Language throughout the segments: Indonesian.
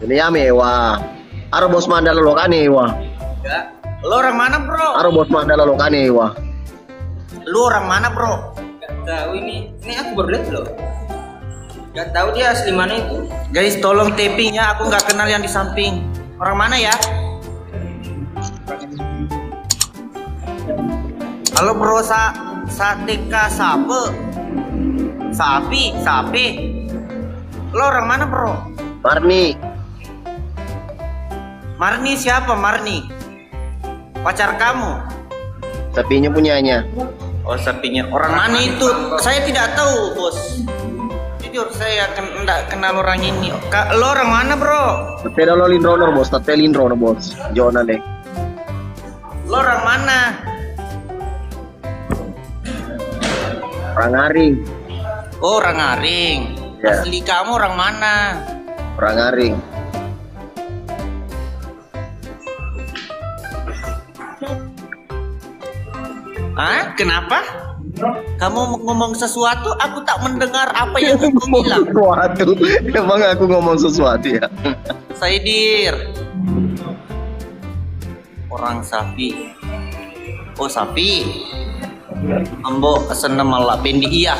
Ini ya mewah. Aro bos mandala lo kan ewa. Ya. Lo orang mana bro? Aro bos mandala lo kan ewa. Lu orang mana bro? Gak tahu ini aku baru lihat loh. Gak tahu dia asli mana itu. Guys tolong taping ya, aku nggak kenal yang di samping. Orang mana ya? Halo bro, sateka sapi. Lo orang mana bro? Marni siapa Marni? Pacar kamu? Sapinya punyanya. Oh sapinya. Orang mana itu? Saya tidak tahu bos. Jujur saya tidak kenal orang ini. Lo orang mana bro? Tapi lo lindrono bos, tapi lindrono bos. Jona deh. Lo orang mana? Orang Aring. Oh orang Aring. Ya. Asli kamu orang mana? Orang Aring. Hah? Kenapa? Kamu ngomong sesuatu, aku tak mendengar apa yang kamu bilang. Sesuatu. Emang aku ngomong sesuatu ya? Saidir. Orang sapi. Oh sapi. Ambo seneng malah bendi iya.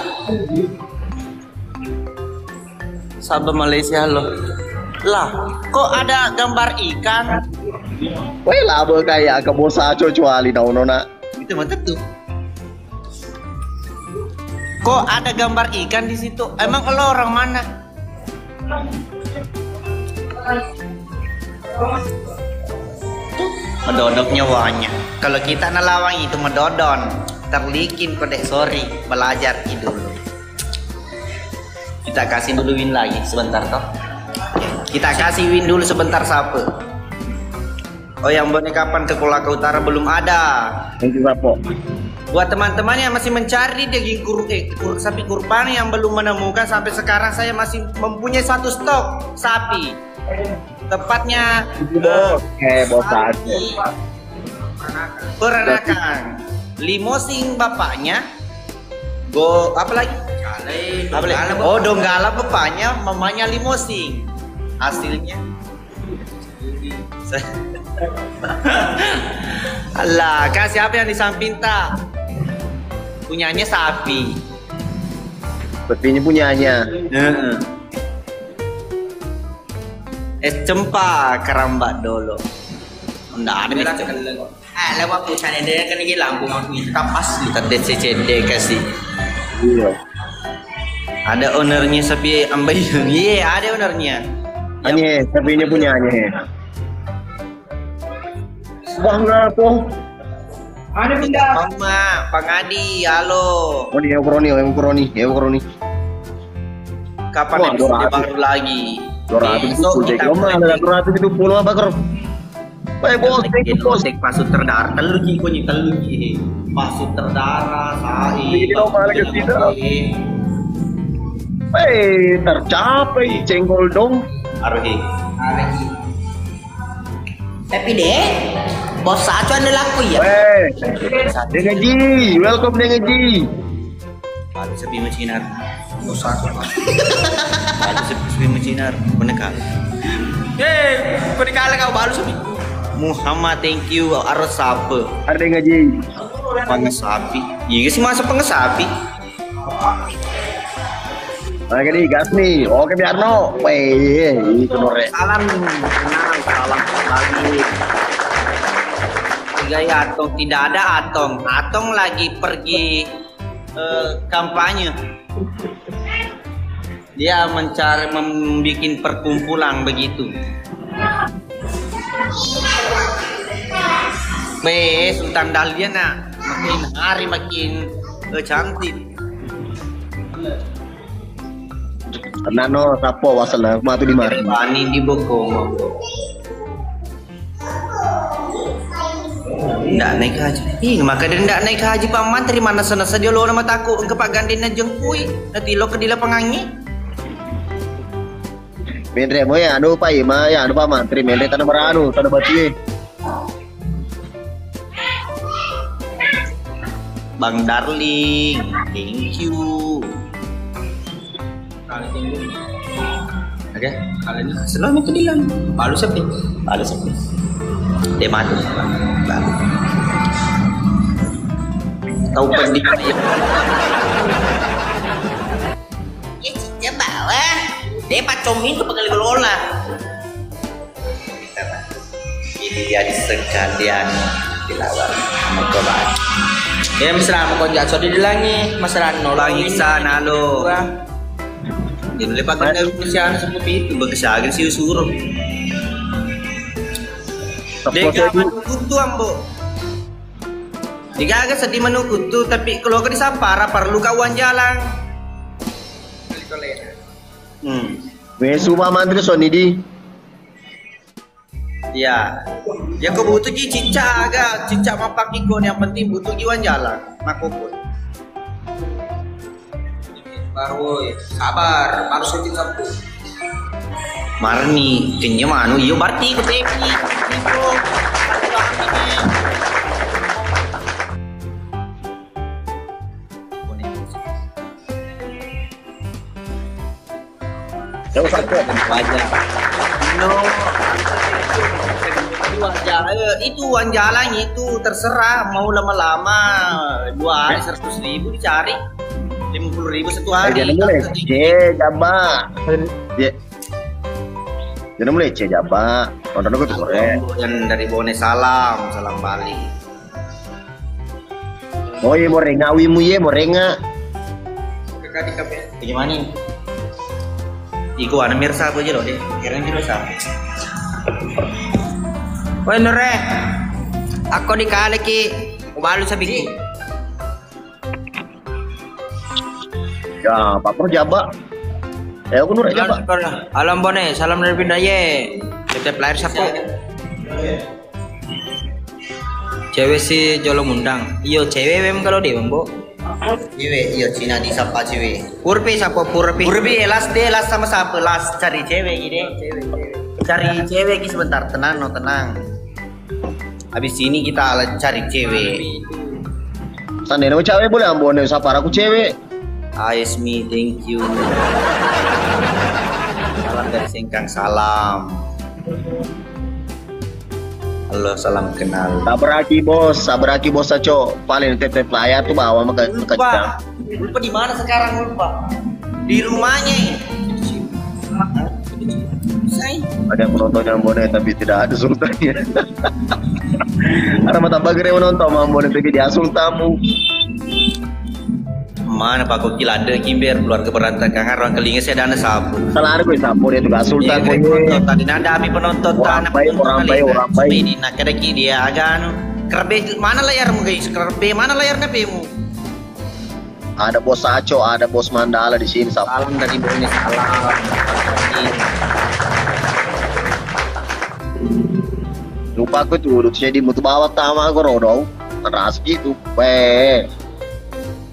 Sahabat Malaysia lo. Lah, kok ada gambar ikan? Weh labo kayak ke bosa cuali daun nona. Itu mantap tuh. Kok ada gambar ikan di situ? Emang lo orang mana? Medodok nyawanya. Kalau kita nalawang itu medodon. Terlikin kodek sorry. Belajar dulu. Kita kasih dulu win lagi sebentar toh. Kita kasih win dulu sebentar sapu. Oh yang bonekapan ke Kolaka Utara belum ada. Yang juga po. Buat teman-teman yang masih mencari daging sapi kurban yang belum menemukan sampai sekarang saya masih mempunyai satu stok sapi. Tepatnya bos peranakan. Limosing bapaknya. Apa lagi? Oh Donggala bapaknya, mamanya Limosing. Hasilnya Allah, kasih apa yang di samping tak? Punyanya sapi. Sapinya punyanya. Es cempa kerambak dolo. Nggak ada es cempa. Lewat pusat dia kan ini lampu aku kapas kita DCCD kasih. Iya. Ada ownernya sapi ambil. Iya, ada ownernya. Anye, sapinya punyanya. Bangga po. Ada pindah. Mama, Pangadi, halo. Oh ini Euroni. Kapan episode baru lagi? 270 ada 270 apa ker? Baik bos, bos. Pasut terdarah, telu ji. Pasut terdarah, sai. Ini mau malah ke tidak. Tercapai cengkol dong. Arhi. Tapi deh, bos acuan ada laku ya. Dengan Ji, welcome dengan Ji. Baru sepi mencinar. Bos acuan. Baru sepi mencinar. Menekal. Menekal kau baru sepi. Muhammad, thank you. Arus sapi. Ada dengan Ji. Pengesapi. Iya sih masuk pengesapi. Nah gini gas nih. Oke Biarno. Itu nore. Salam lagi. Tiga ya Atong, tidak ada Atong. Atong lagi pergi kampanye. Dia membuat perkumpulan begitu. Sultan Dahlia makin hari makin cantik. Nano sapo wasala matu di mari. Bani di Boko. Nggak naik haji. Maka dia nggak naik haji Pak Mantri mana sana saja lo nama takut ke Pak Gandina jengkui. Nanti lo ke dila pengangi. Mendre mo ya anu pa ima ya anu Pak Mantri mendre tanah beranu tanah batu. Bang Darling, thank you. Oke, kalian senang itu bilang. Palu sepi. Dia mati. Baru. Tahu penting ya. Ya cica bawah. Dia pacomin tuh pegel lola. Ini dia sekalian dilawan sama Koban. Ya mesra mo konja so dilangi mesra no lagi sana lo. Ini lepas kena usian seperti itu begesagin si usuruh. Dega menukutu ambo. Dega agak sedih menukutu tapi kalau ke disapara perlu kawan jalan. Wesu mantri sonidi. Ya, ya kau butuh cicak agak cicak mapak ikon yang penting butuh jiwan jalan makopun. Baru sabar, baru syuting Sabtu. Marni, kenya manu, iyo berarti ke tepi. Jauh satu wajah. No. Itu uang jalan itu terserah mau lama-lama 2 hari 100.000 dicari 50.000 satu hari. Jangan mulai jaba. Jangan mulai jaba. Nonton aku tuh sore. Dan dari Bone salam balik. Oh iya mau renga wimu ye mau renga. Kakak di kafe. Bagaimana? Iku ana mirsa aku aja loh deh. Kirain mirsa. Woi Nure, aku dikali ki, balu sabiki. Ya, Pak Pro jaba. Aku Nure jaba. Alam Bone, salam dari Pindaye. Tetep lahir sapo. Cewek si jolong undang. Iyo cewek mem kalau dia Mbok. Cewek, iya Cina di sapa cewek. Purpi sapo Purpi. Purpi elas sama siapa? Las cari cewek gini. Cari cewek sebentar, tenang. Habis ini kita cari cewek. Sandene cewek boleh ambone sapar aku cewek. Aismi, thank you. Salam dari Sengkang, salam. Halo, salam kenal. Sabaraki bos saco. Paling tetep layar tuh bawa maka Ulpa di mana sekarang Ulpa? Di rumahnya. Ada yang menonton yang Ambone tapi tidak ada sultannya. Ada mata bagere menonton Ambone tapi dia sultamu. Mana Pak Kokil ada kimber keluarga berantakan orang kelinga saya dana sapu. Salah ada gue sapu dia tuh sultan penonton tadi nada ami penonton orang baik. Ini nak ada dia agak kerbe mana layarmu guys? Kerbe mana layarnya pemu? Ada bos Saco, ada bos Mandala di sini. Salam dari Bone, salam. Lupa aku tuh duduk jadi mutu bawa tama aku rodong. Keras gitu.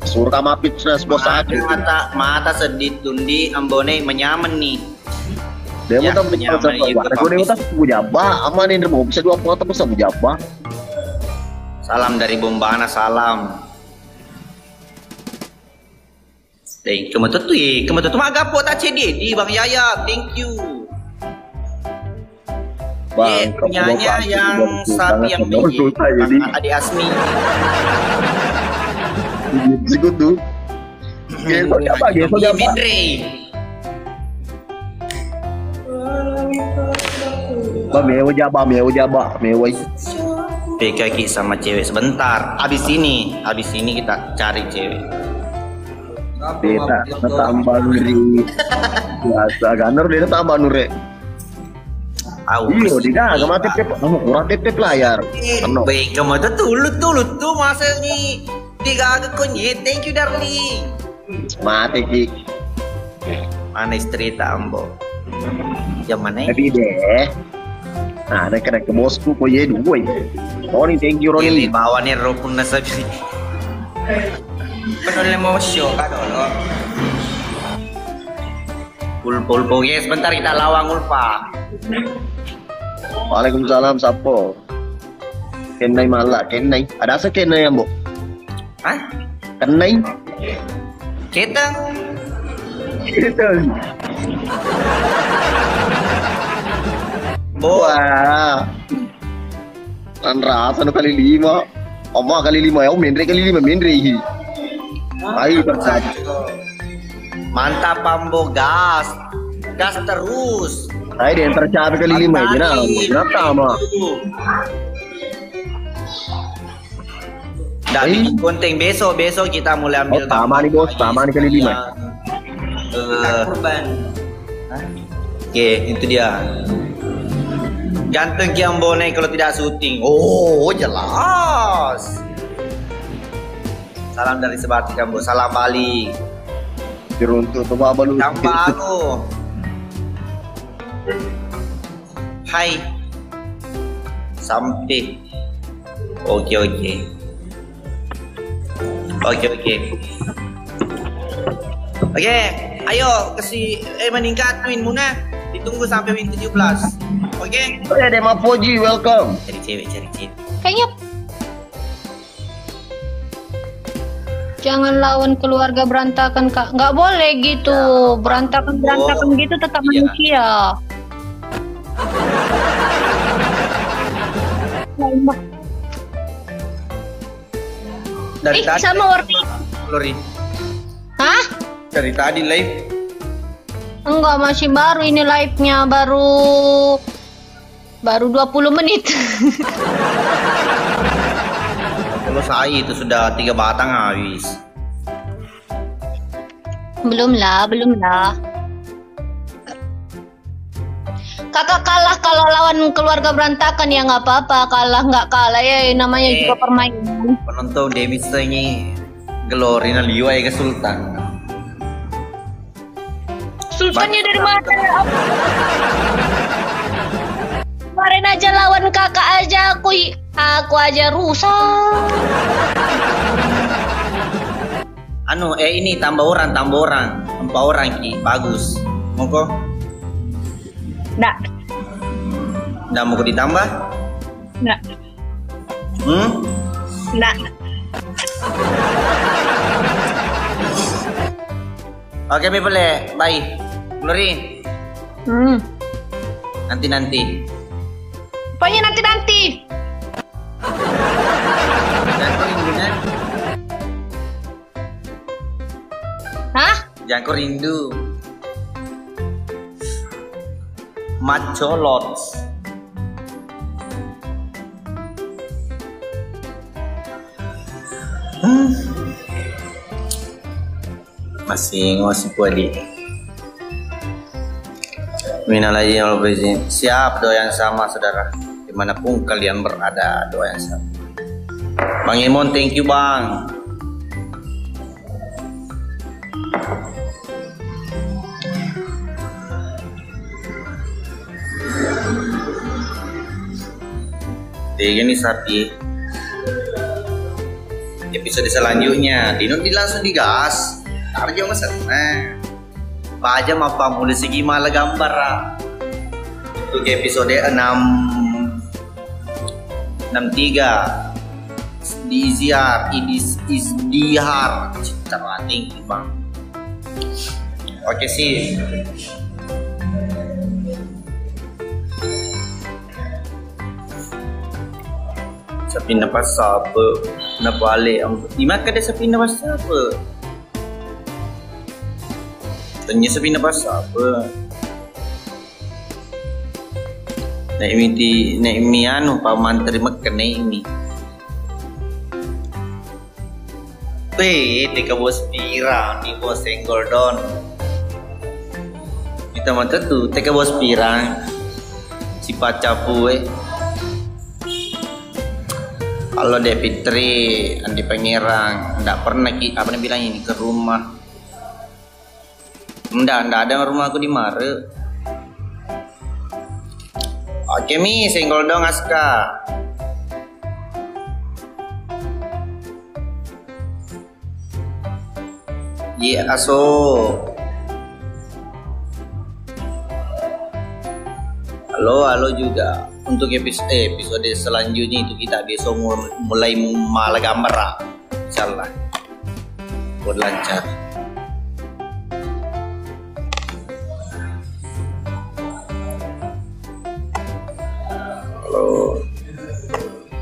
Suruh kamapit nas bos Saco. Mata sedih tundi Ambone menyaman nih. Dia mau tahu aku dia tahu bujaba, aman ini mau bisa 2 foto bisa bujaba. Salam dari Bombana, salam. Deh, kemetut mah gapo tak cedi Bang Yaya, thank you. Bang, punyanya yang sapi yang biji. Adi Asmi. Sikut tuh. Geso apa? Midre. Mewo jaba. PKK sama cewek sebentar. Abis ini kita cari cewek. Beta tambah nuri. Biasa ganer dia tambah nuri. Iyo, dia agak mati tep. Kurang tep layar. Baik, kamu tuh masa ni tiga agak kunyi. Thank you darling. Mati ki. Mana istri tambo? Yang mana? Tapi deh. Nah, ada kena ke bosku kok ye dua. Roni, thank you Roni. Bawa nih rukun nasabi. Penuh emosi kan dulu. Pulpo yes, sebentar kita lawang Ulpa. Waalaikumsalam Sapo. Kenai malah kenai. Ada asa kenai ambo? Hah? Kenai? Ketang. Bo. Wah. An rasa no kali 5. Oma kali 5 ya, Mendre kali 5 Mendre hi. Ayo tetap. Mantap Ambo, gas. Gas terus. Ayo dia tercapai kali 5 aja nah. Kenapa mah? Dah bikin konten besok kita mulai ambil. Oh, sama nih bos, sama nih kali 5. Kurban. Oke, itu dia. Ganteng Ki Ambo naik kalau tidak syuting. Oh, jelas. Salam dari Sebati Ambo, salam Bali. Diruntuh tuh apa lu? Tambah lu. Hai. Sampai. Oke. Oke, ayo kasih meningkat win Muna. Ditunggu sampai win 17. Oke. Oke, Dema Poji, welcome. Cari cewek. Kayaknya jangan lawan keluarga berantakan, Kak. Nggak boleh gitu. Berantakan gitu tetap manusia. Dari tadi sama warna. Lori. Hah? Dari tadi live. Enggak, masih baru ini live-nya baru 20 menit. Kalau saya itu sudah 3 batang habis. Belum lah. Kakak kalah kalau lawan keluarga berantakan ya nggak apa-apa, kalah nggak kalah ya namanya juga permainan. Penonton Demis ini Glorina liwa ya ke Sultan. Sultannya dari mana? Kemarin aja lawan kakak aja aku aja rusak. Ini tambah orang 4 orang Ki, bagus. Monggo. Nggak mau ditambah? Nggak. Nggak. Oke, boleh. Bye. Glory. Nanti. Pokoknya nanti. Hah? Jangan kau rindu. Macolot. Masih puadi. Minalahi Allah berizin. Siap doa yang sama saudara. Dimanapun kalian berada, doa yang sama. Bang Imon, thank you bang. Ini sapi. Episode selanjutnya Dino langsung digas. Tarjo masa. Baca apa mulai segi malah gambar. Untuk episode 63 di Iziar Izdihar cara tinggi bang. Oke sih. Sapi napas apa? Napale di maka ada sapi napas apa? Tanya sapi napas apa? Naik anu paman terima kena ini. Teka bos pirang ni bos senggol don. Kita mantap tuh teka bos pirang si pacapu Kalau Dek Fitri, Andi Pangerang, nggak pernah bilang ini ke rumah. Nggak ada rumah aku di Mare. Oke mi, senggol dong Aska. Iya aso. Halo juga. Untuk episode selanjutnya itu kita besok mulai malah gambar insyaallah buat lancar.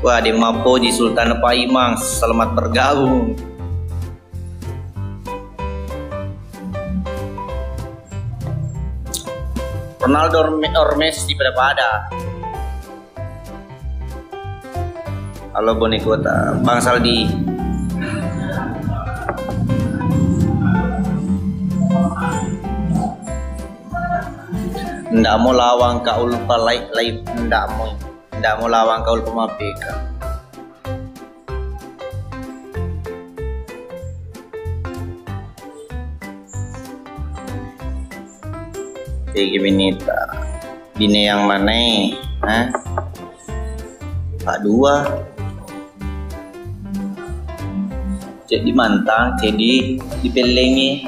Wah, di Mapoji Sultan Paimang, selamat bergabung. Ronaldo or Messi pada. Halo Bonikota, Bang Saldi. Ndak mau lawang ka ulpa live ndak mau lawang ka ulpa mapeka. Tiga Benita, bini yang mana? Hah? Pak dua. Cek di Mantang, cek di Pelengi.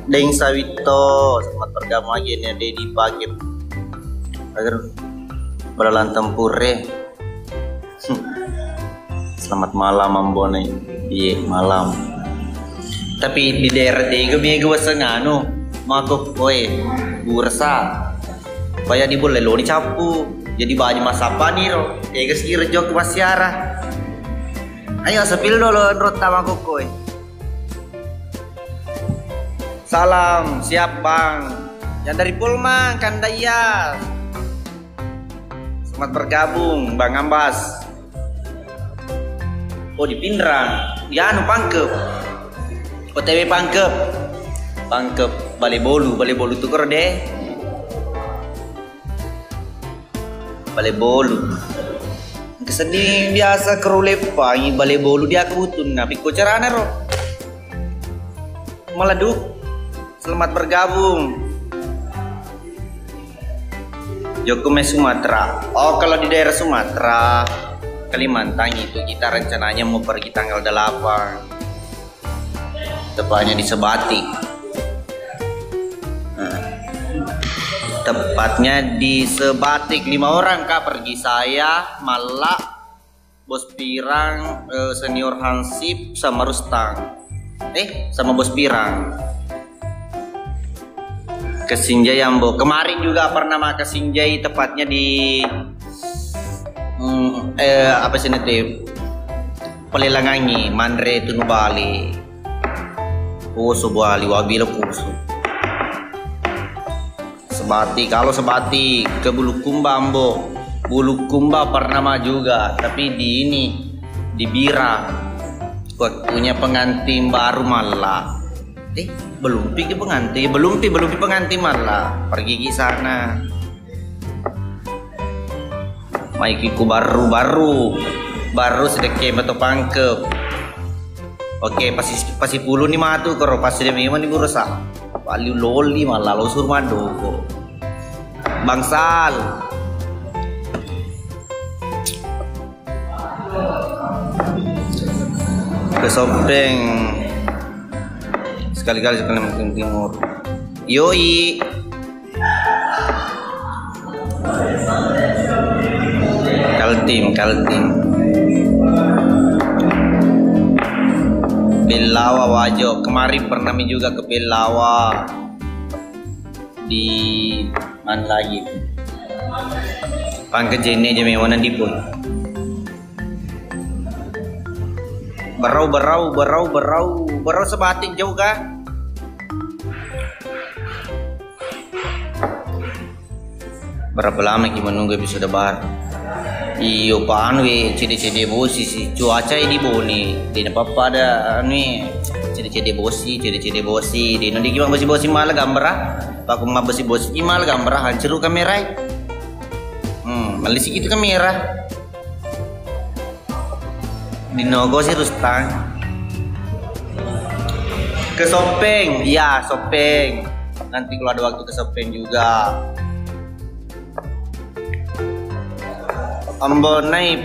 Deng Sawito, selamat bergabung lagi nih di pagi agar berlalan tempure. Selamat malam Ambone, iya malam. Tapi di daerah dego gue sengano, mako koe bursa, bayar di boleh lo dicapu, jadi banyak masa apa nih ro, guys kira jok masyara. Ayo sepil dulu rota mako koe. Salam, siap bang. Yang dari Pulman, Kandaya. Selamat bergabung, Bang Ambas. Oh di Pindrang, ya anu Pangkep. OTW Pangkep. Pangkep Balebolu tuh deh. Balebolu. Kesedih biasa kerulepa, ini Balebolu dia kebutun. Tapi kocarana ro. Meleduk. Selamat bergabung. Jokume Sumatera. Oh kalau di daerah Sumatera, Kalimantan itu kita rencananya mau pergi tanggal 8. Tepatnya di Sebatik. Tepatnya di Sebatik 5 orang kak pergi, saya, Malak, Bos Pirang, Senior Hansip sama Rustang. Sama Bos Pirang. Ke Sinjai Ambo. Kemarin juga pernah ke Sinjai, tepatnya di apa sih nanti Pelelangangi, Mandre Tunu Bali. Pusu Bali, Wabila Pusu. Sebati, kalau Sebati ke Bulukumba Ambo. Bulukumba pernah juga, tapi di ini di Bira. Waktunya pengantin baru malah. Belum pi pengantin malah pergi ke sana. Maikiku baru sedekah atau Pangkep. Oke, pasti puluh nih matu karo pasti dia memang ibu rusak. Paling loli malah lo suruh madu. Bangsal. Kesopeng. Sekali-kali Kalimantan Timur. Yoi. Kaltim. Belawa Wajo. Kemarin pernah juga ke Belawa. Di mana lagi? Pangkejene aja memang di pun. Berau Sebatik jauh kah? Berapa lama kita menunggu episode baru? Iyo pan we cede bosi sih cuaca ini boni tidak apa-apa ada nih cede bosi di nanti gimana bosi malah gambar aku mah bosi malah gambar hancur kamera malisi itu kamera di nogo sih Rustang ke Sopeng ya Sopeng nanti kalau ada waktu ke Sopeng juga. Ambonai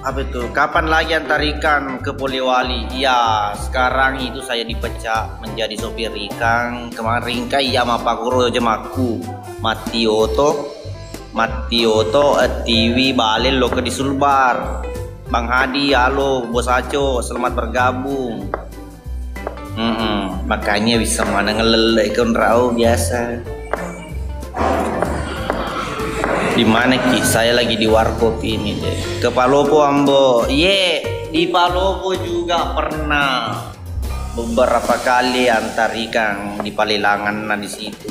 apa itu? Kapan lagi antar ikan ke Polewali? Iya, sekarang itu saya dipecah menjadi sopir ikan. Kemarin kai ya mapakuro jemaku. Matioto TV balik lo ke di Sulbar. Bang Hadi, halo Bos Aco, selamat bergabung. Makanya bisa mana ngelelek kon rau biasa. Di mana Ki? Saya lagi di warkop ini deh. Ke Palopo Ambo. Di Palopo juga pernah beberapa kali antar ikan di Palilangan di situ.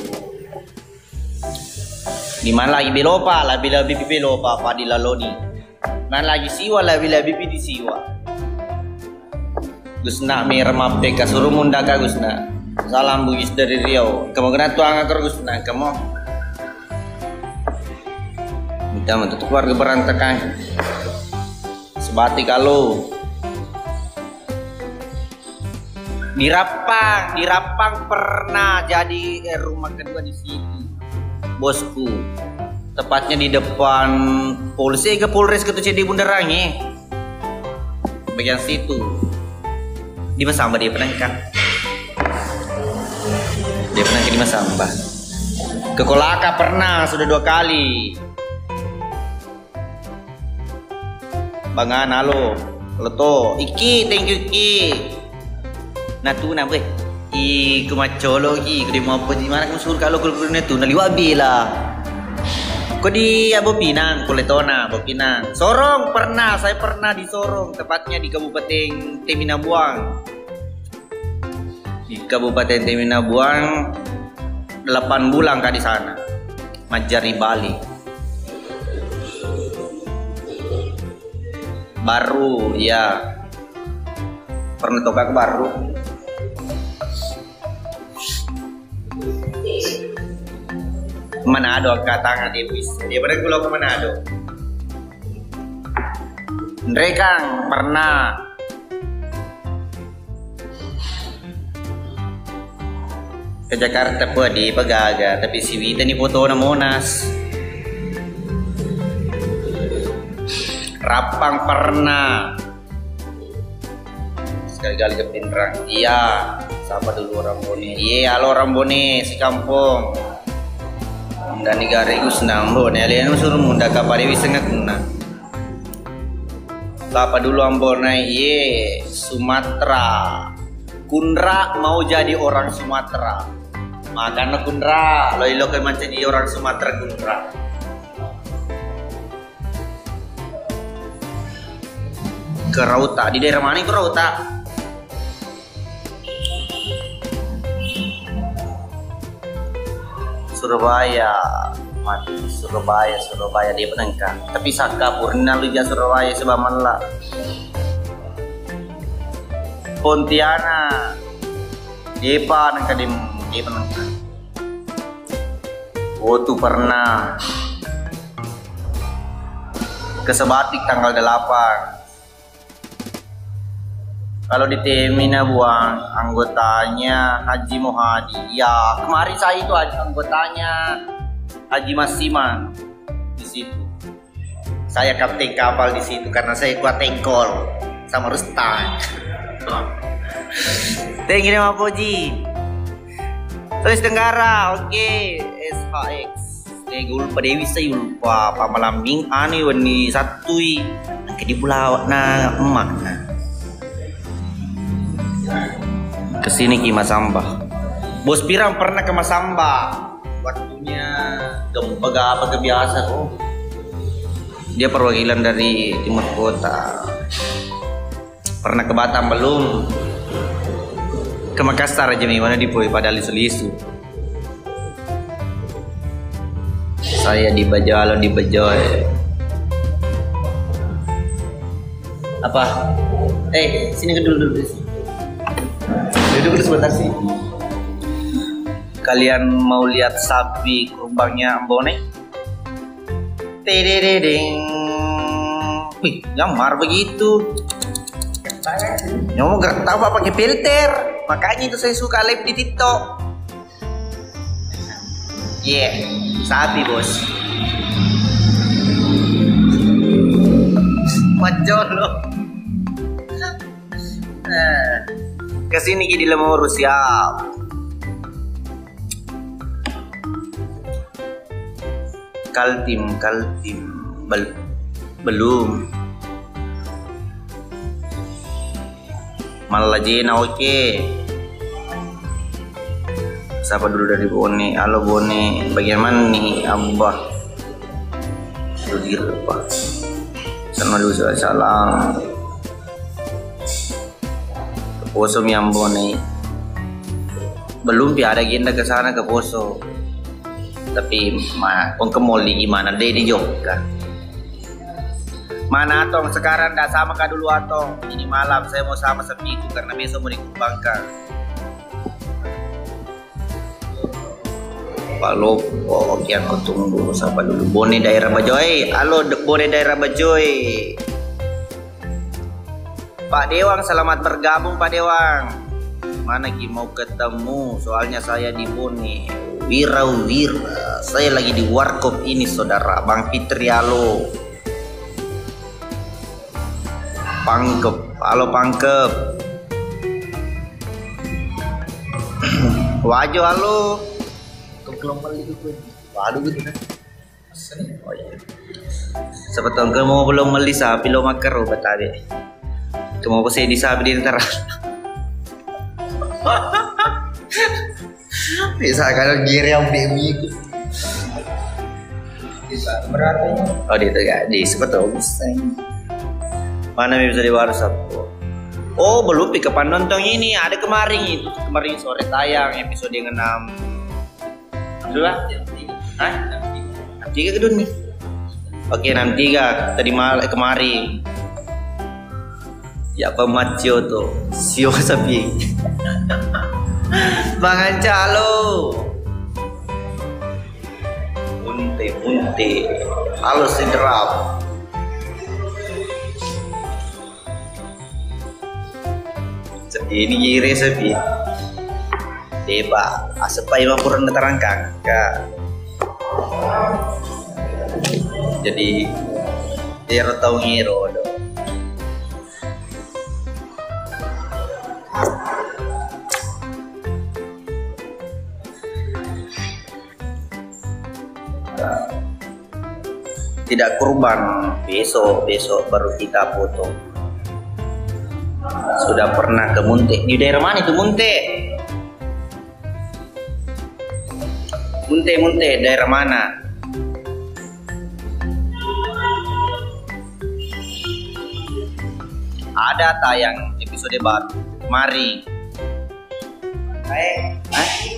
Di mana lagi belopa, bila bibi belopa apa di Laloni. Mana lagi siwa bila bibi di siwa. Gusna merah mapeka suruh munda ka Gusna. Salam bugis dari Riau. Kamu kena tuang akar Gusna kamu. Kita untuk keluarga berantakan sebati kalau di Rapang pernah jadi rumah kedua di situ bosku, tepatnya di depan polisi ke Polres Ketuci di Bundarangi bagian situ. Di Masamba dia pernah kan di Masamba. Ke Kolaka pernah sudah 2 kali. Bangan halo to iki thank you Ki natuna boy kumacolo Ki kudi mau apa di mana kamu suruh kalau kulkurnya tuh naliwabi lah kau di Abo Pinang Kuletona Abo Pinang Sorong pernah saya pernah di Sorong tepatnya di Kabupaten Teminabuang Kabupaten Teminabuang 8 bulan kah di sana Majari Bali baru ya pernah toka ke baru Manado katanya dia pernah pulau ke Manado Ndrekang pernah ke Jakarta po di Pagaga tapi si Wita ni foto na Monas. Rapang pernah sekali-kali ke Pinrang. Iya, siapa dulu orang Bone? Iya, halo orang Bone, si kampung. Dan negara itu senang Bone. Alian suruh munda kapari wisengak guna. Siapa dulu Ambone? Iya, Sumatera. Kundra mau jadi orang Sumatera. Makanya Kundra, lo kan jadi orang Sumatera Kundra. Ke Rauta di daerah mana itu Rauta? Surabaya mati Surabaya dia penengkang tapi Saka Purna lu ja Surabaya sebaman lah Pontianak Depa nengka dia penengkang tuh pernah ke Sebatik tanggal 8. Kalau di Teminabuang anggotanya Haji Mohadi. Ya, kemarin saya itu anggotanya Haji Masiman di situ. Saya kapten kapal di situ karena saya kuat tengkol sama Rustan. Thank you Mas Poji. Terus Tenggara, oke, SHX. Tegul Padewi saya lupa pamalambing anu wani satui ke di pulau na emak nah. Kesini Ki Masamba. Bos Pirang pernah ke Masamba. Waktunya gempa apa kebiasa kok. Dia perwakilan dari timur kota. Pernah ke Batam belum? Ke Makassar aja nih mana di padahal isu-isu. Saya di Bajalo di Bajoy. Apa? Sini ke dulu. Duduk sebentar sih. Kalian mau lihat sapi kurbangnya Ambone? Tedededeng. Wih, nyamar begitu. Nyamuk gak tahu apa pakai filter. Makanya itu saya suka live di TikTok. Sapi bos. Majolo. Kesini Ki Lemuru siap. Kaltim belum. Malajena oke. Siapa dulu dari Bone? Halo Bone, bagaimana nih Abah? Sudir apa? Sama dulu salam. Poso Miambo nih. Belum ada agenda ke sana ke Poso. Tapi kong ke mall gimana deh di Jogja. Mana Atong sekarang nggak sama kah dulu Atong? Ini malam saya mau sama Sepiku karena besok mau dikembangkan. Halo, oke aku tunggu siapa dulu. Bone daerah Bajoy. Halo, Bone daerah Bajoy. Pak Dewang, selamat bergabung Pak Dewang. Mana Ki mau ketemu? Soalnya saya di Bone. Wira. Saya lagi di warkop ini saudara. Bang Fitri, halo. Pangkep, halo Pangkep. Wajo, halo. Kelompok itu waduh gitu kan. Oh iya. Sebetulnya mau belum beli sapi lo makar obat tadi. Kamu apa sih di sapi di antara? Bisa kalau giri yang baby itu. Bisa berarti. Oh dia enggak di sebetulnya bisa. Mana bisa di WhatsApp? Oh belum ke nonton ini ada kemarin itu kemarin sore tayang episode yang 6. Sudah? Hah? 6 3 kedun nih. Oke 6 3 tadi kemarin. Ya pemacio tuh sio sapi. Bang Ancalo. Munte. Halo Sidrap. Ini gire sapi. Deba, asepai mapuran terangkang ka. Jadi dia tahu ngiro do. Tidak kurban, besok baru kita foto. Sudah pernah ke Munte. Di daerah mana itu Munte? Munte, daerah mana? Ada tayang episode baru. Mari.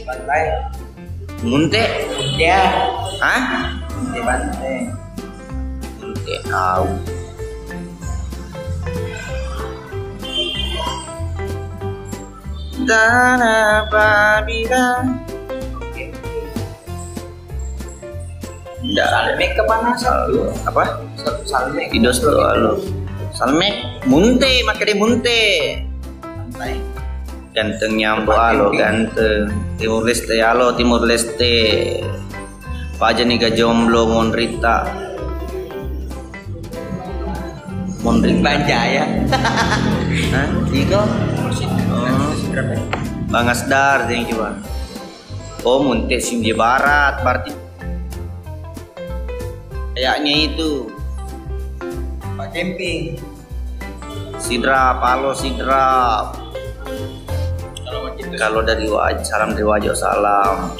Bantai. Munte? Ya. Hah? Bantai. Munte, au. Dan apabila Salmek kepanasan apa? Salmek idos tuh halo. Salmek Munte makanya Munte. Santai. Ganteng nyambo halo ganteng. Timur Leste halo Timur Leste. Paja nih ga jomblo Monrita. Banjaya. Hah? Tiga? Bang Asdar yang coba. Oh Munte Simje Barat berarti kayaknya itu Pak Camping Sidrap, halo Sidrap. Kalau dari salam dari Wajo salam.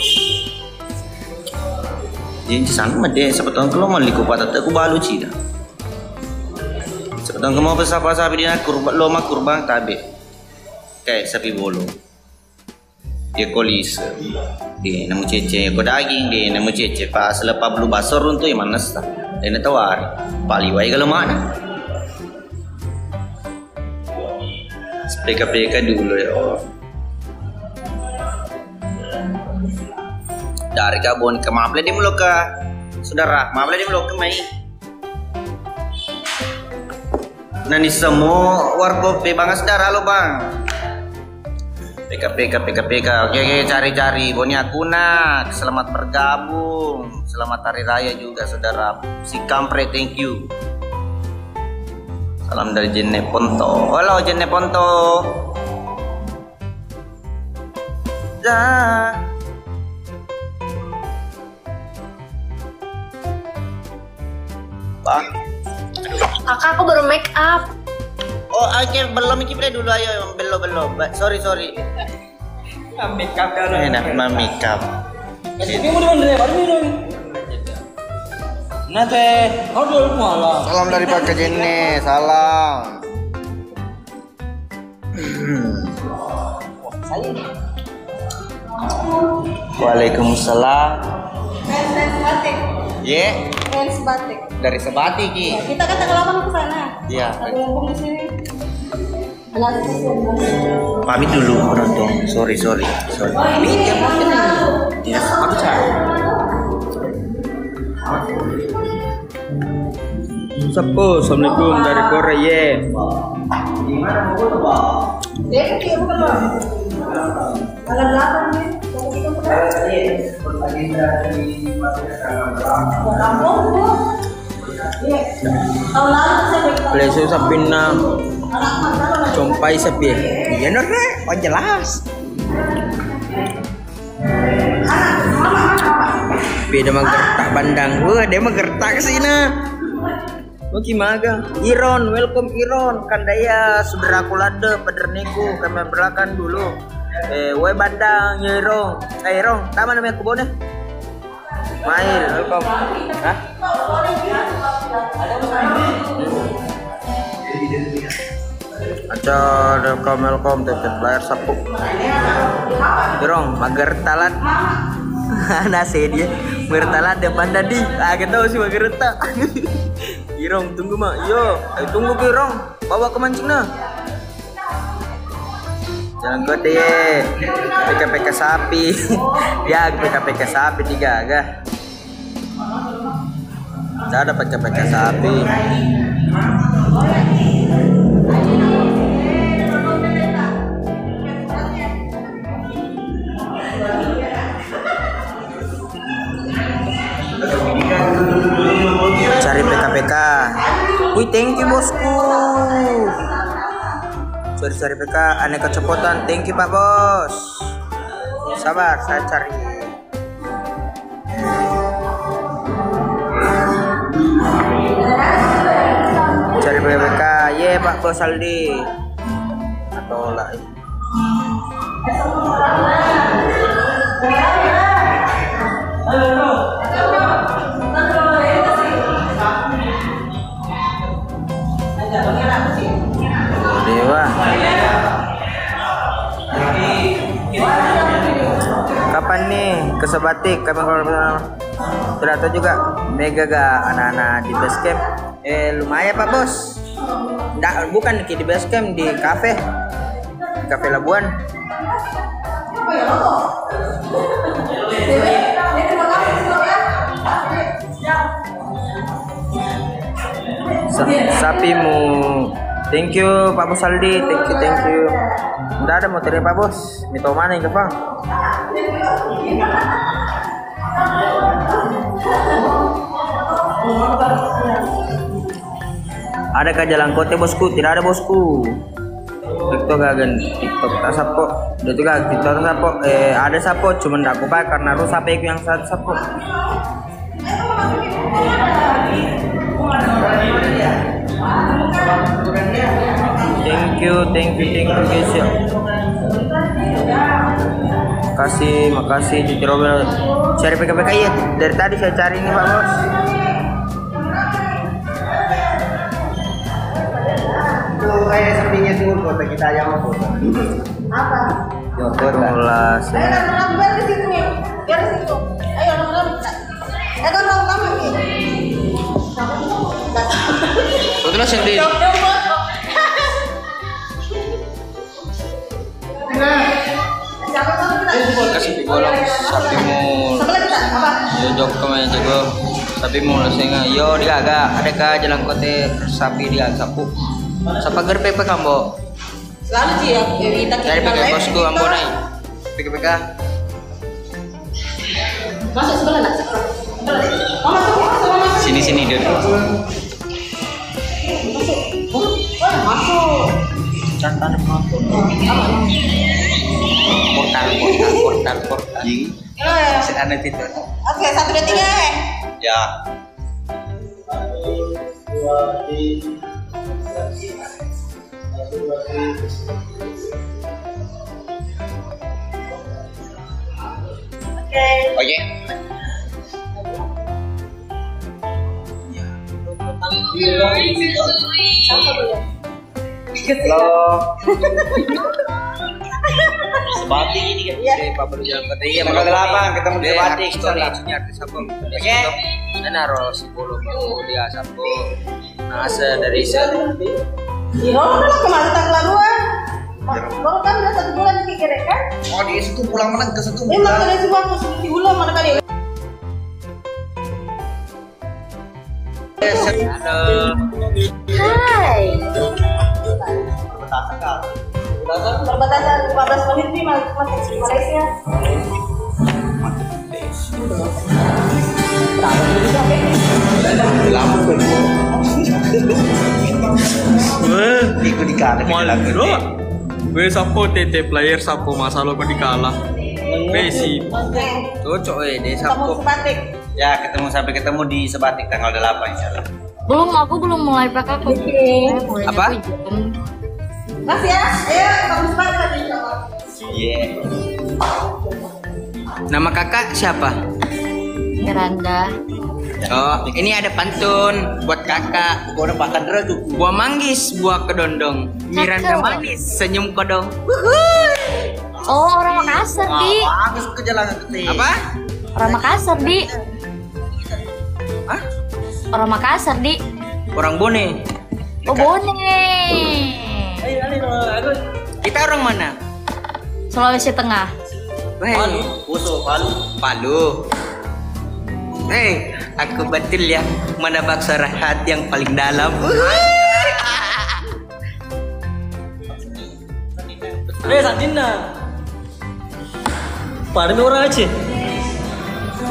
Jadi sana mah deh sebetulnya kalau mau liku patah aku balu cina. Sebetulnya mau pesapa sapi dia kurban lo mah kurban tabe. Kayak sapi bolo. Dia kolis. Dia nemu cece ko daging dia nemu cece pas lepas belu basor untuk yang mana sah. Dia tawar. Paliwai kalau mana? Peka dulu ya Allah. Dari kabun ke maple di mulut ke saudara maple di mulut ke mai. Nani semua warkop bang saudara lo bang. PK. Oke, cari. Boni Akuna, selamat bergabung. Selamat Hari Raya juga, saudara. Si Kampre, thank you. Salam dari Jenne Ponto. Halo, Jenne Ponto. Dah. Bang. Kakak aku baru make up. Oh, oke, belum iki dulu ayo, belum. Sorry. Make up kan. Enak make up. Jadi mau di mana baru minum. Nah teh, kau dulu malah. Salam dari Pak Kejene, salam. Waalaikumsalam. Fans batik. Ye, Fans batik. dari Sebati Ki. Ya, kita kan tanggal 8 ke sana. Iya. Ada ngumpul di sini. Anak Pamit dulu penonton. Sorry. Pamit ya mungkin. Tidak aku cari. Sapo, assalamualaikum dari Korea. Ye. Gimana mau foto, Pak? dia kecil bukan Bang? Tanggal 8 nih. Kampung Bu. Iya. Tahun lalu saya bagi Pleso sapina compai sapi. Iya nore, oh jelas. Beda magertak bandang. Wah, dia magertak sih nah. Oke maga. Iron, welcome Iron. Kandaya saudara kulade paderniku kami berlakan dulu. We bandang Irong. Irong, taman namanya kebunnya. Mail, welcome. Hah? Acar, welcome, tetep layar sapu. Irong, mager talat. Nasi dia, mager talat depan tadi. Kita tahu sih mager tak. Irong, tunggu mak. Yo, tunggu Irong. Bawa ke mancing nah. Jangan gede, PK sapi. Ya, PK sapi 3 agak. Tidak ada PK sapi. Cari PK. Wih, thank you bosku. Cari PK aneka cepotan. Thank you Pak Bos. Sabar, saya cari. Cari PK. Ye Pak Bos Aldi. Atau lah. Dewa. Kapan nih ke Sebatik? Kapan kalau tidak tahu juga. Mega gak anak-anak di base camp? Lumayan Pak Bos. Nggak, bukan di base camp, di kafe Labuan. Sapimu. Thank you Pak Bos Aldi, thank you. Udah ada motornya Pak Bos. Mito mana yang Bang? Adakah jalan kote bosku? Tidak ada bosku. TikTok agen TikTok tak sapo. Dia juga TikTok tak sapo. Ada sapo, cuman tak kupai karena rusak HP yang satu sapo. Thank you guys ya. Makasih Cici Robel. Cari PKPK ya. Dari tadi saya cari ini Pak Bos. Tuh kayak sampingnya tuh kota kita yang mau apa? Yolah Ayo orang biar di situ. Biar di situ. Ayo orang kita. Orang kamu ini. Betul sendiri. Kasih golong sapimu. Jojok kemana jago sapimu langsung yo dia agak ada kah jalan kote sapi dia sapu sapa gerpe pe kambo Selalu sih ya kita cari pakai bosku ambo nai PK masuk sebelah nak masuk sini dia masuk cantan masuk portal sedana itu oke 1 2 3 ya oke Halo. Sebatik ini kan. Iya. Pak baru jalan kata iya. Tanggal 8 ketemu di Sebatik, Story insyaallah. punya artis apa? Oke. Ini naro 10 dia sapu. Nasa dari sana. Iya, orang kemarin tanggal 2. Orang kan udah 1 bulan kira kan? Oh, di situ pulang mana ke situ? Emang kalian semua harus diulang mana kali? Halo. Hai. Perbatasan 15 menit di Malaysia. Ikut di kanan. Bro, gue sapo TT player sapo masalah kok dikalah. Besi. Cocok deh Kamu sapu. sebatik. Ya, sampai ketemu di Sebatik tanggal 8 insyaallah. Aku belum mulai pakai kok. Apa? Mas ya, ayo kamu sebatik lagi insyaallah. Iya. Nama kakak siapa? Miranda. Oh, ini ada pantun buat kakak. Gua udah makan dulu. Buah manggis, buah kedondong. Miranda Cakep. manis, senyum kodong. Oh, orang Makassar, Di. Bagus ke jalan ketik. Apa? Orang Makassar, Di. Hah? Orang Makassar, Di. Orang Bone. Oh, Bone. Kita orang mana? Sulawesi Tengah. Palu. Palu. Palu. Aku betul ya menebak suara hati yang paling dalam. Sandina. Parmi orang Aceh.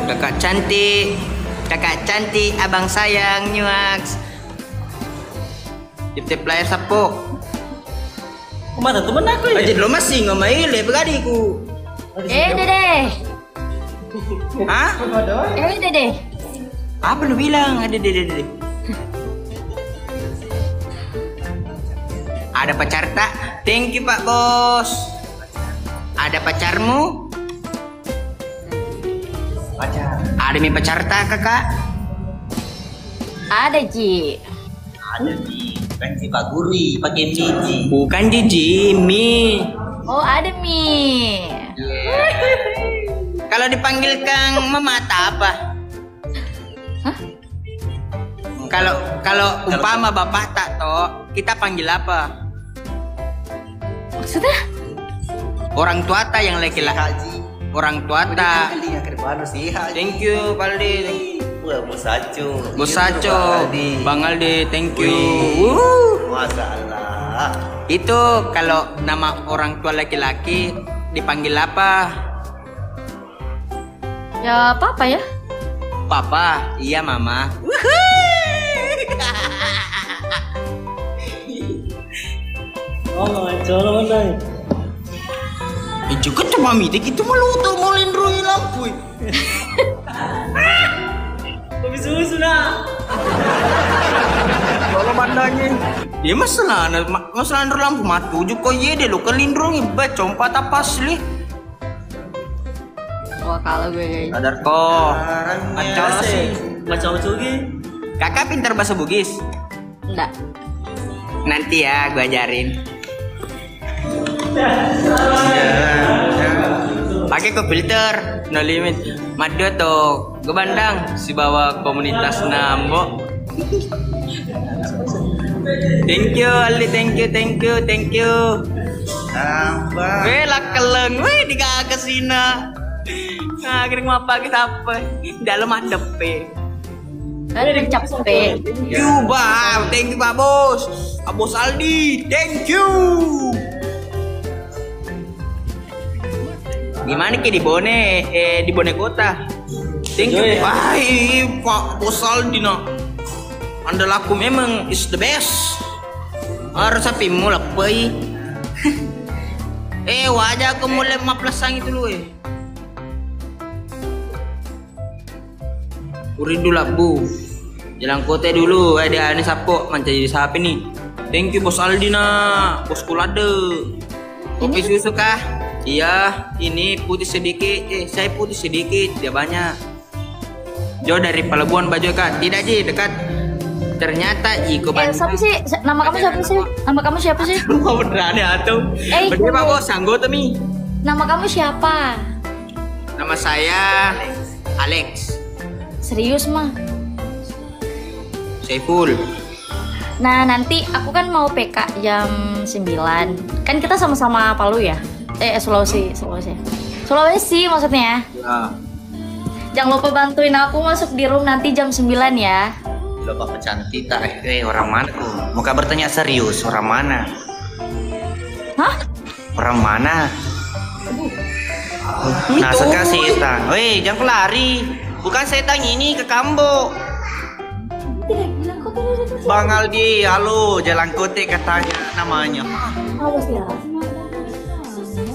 Kakak cantik, abang sayang, nyuaks. Tip player sapo. Kemana temen aku ya? Aja lo masih ngomaile begadiku. Dede. Hah? Dede. Apa lu bilang? Ada dede. Ada pacar tak? Thank you Pak Bos. Ada pacarmu? Pacar. Ada mi pacar tak kakak? Ada, Ji. Ada di kan si Pak Guri pakai Gigi. Bukan Jiji, Mi. Oh, ada Mi. Kalau dipanggil Kang Memata apa? Hah? Kalau umpama bapak tak toh, kita panggil apa? Maksudnya? Orang tua tak yang laki-laki. Haji. Orang tua tak. Kali yang kedepan sih Haji. Thank you, Paldi. Wah, Bos Saco. Bos Saco, Bang Aldi, thank you. Masalah. Itu kalau nama orang tua laki-laki dipanggil apa? Ya, apa ya? Papa, iya mama. Oh, coba mana? Juga cuma mitik itu malu tuh mau lindrungi lampu. Kopi susu dah. Kalau mandangin, dia masalah lampu matu juga ye deh lo kelindrungi bacompat apa asli. Wah, kalau gue kayak Sadar kok. Acau sih. Macam cugi. Kakak pintar bahasa Bugis. enggak. Nanti ya gua ajarin. Pakai ke filter, no limit. Madu tuh, gue bandang si bawa komunitas Nambo. Thank you, Ali, thank you. Tambah. Wela keleng, digagas sina. Nah, kira apa kita apa? Dalam ada pe. Ada capek. Thank you, Bang. Thank you, Pak Bos. Pak Bos Aldi, thank you. Gimana ki di Bone? Di Bone Kota. Thank you. Baik, Pak Bos Aldi no. Anda laku memang is the best. Harus sapi mulai pai. Wajah aku mulai 15 itu lu Urin dulu Bu. Jalan kota dulu. Ada ini sapo manca jadi sapi nih. Thank you Bos Aldina. Bos kulade. Kopi susu kah? Iya, ini putih sedikit. Saya putih sedikit, dia banyak. Jauh dari pelabuhan Bajo kah? Tidak Ji, dekat. Ternyata Iko siapa sih? Nama kamu siapa sih? Nama kamu siapa sih? Mau beneran ya atau? Bener Pak Bos, anggo tuh mi. Nama kamu siapa? Nama saya Alex. Serius mah? Saiful. Nah nanti aku kan mau PK jam 9. Kan kita sama-sama Palu ya? Sulawesi maksudnya. Ya. Jangan lupa bantuin aku masuk di room nanti jam 9 ya. Lo Bapak cantik tak? Orang mana? Muka bertanya serius, orang mana? Hah? Orang mana? Nah sekarang setan. Weh jangan lari. Bukan setan ini ke Kambo. Bang Aldi, halo, Jalan Kote katanya namanya. Awas ya.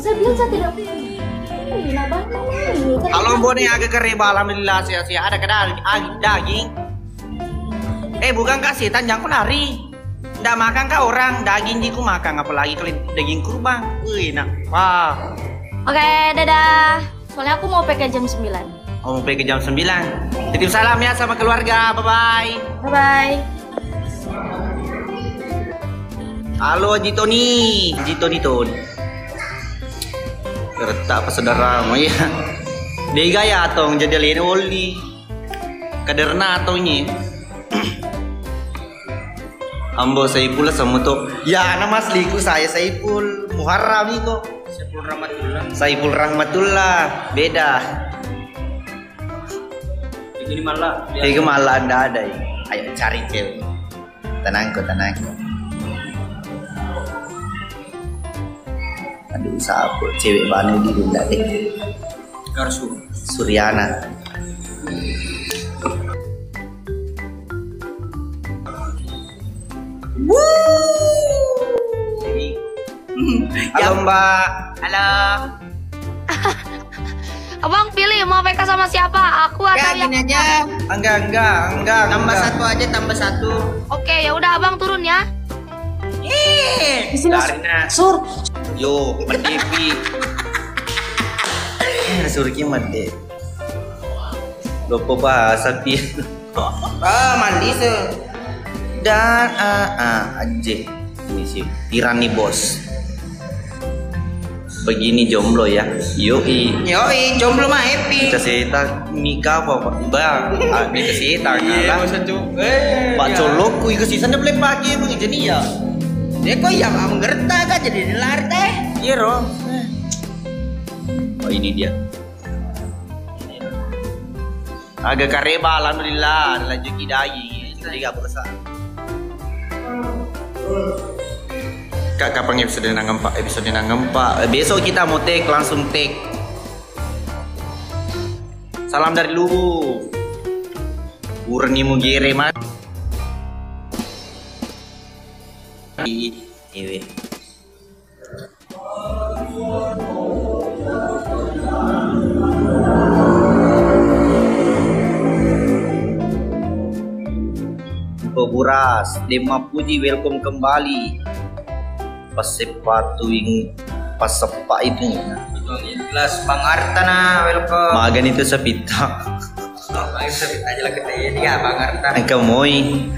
Saya bilang saya tidak. Halo Bone agak kereba, alhamdulillah sehat-sehat. Ada daging. Bukan kak setan, jangan lari. Nggak makan kak orang, daging jiku makan, apalagi kalau daging kurban. Wih, enak. Wah. Oke, dadah. Soalnya aku mau PK jam 9. Oh, mau PK jam 9. Titip salam ya sama keluarga. Bye-bye. Bye-bye. Halo Jitoni Ton. Kereta apa saudara mau ya? Dia gaya atong jadi lain oli. Kaderna atongnya. Ambo Saiful sama tuh. Ya nama asliku saya Saiful Muharram itu. Saiful Rahmatullah. Beda. Ini malah anda ada ya. Ayo cari cewek. Tenang. Aduh sapu cewek mana di rumah deh. Suryana. Halo Mbak. Halo. Abang pilih mau PK sama siapa? Aku atau yang gini aja. Enggak. Tambah satu aja, tambah satu. Oke, ya udah Abang turun ya. Darina. Sur. Yo, Devi. Surki mati. Lupa bahasa pi. Mandi se. Dan aje. Ini sih tirani bos. Begini jomblo ya. Yoi, jomblo mah happy. Kesita nikah apa bang? Ini kesita ngalah. Pak colok kui kesisan boleh pagi begini ya. Dia kok yang mengerta kan jadi dilar teh. Iya roh. Oh ini dia. Agak kareba alhamdulillah lanjut kidai. Jadi gak berusaha. Kak kapan episode nanggempak? Besok kita mau take langsung take. Salam dari Luwu. Urni mugere mat. Iwe. Buras, Dema Puji welcome kembali. Pasepa itu kelas Bang Artana welcome. Magan itu sepita. Sepita aja lah ketanya ya Bang Artana. Kamoy.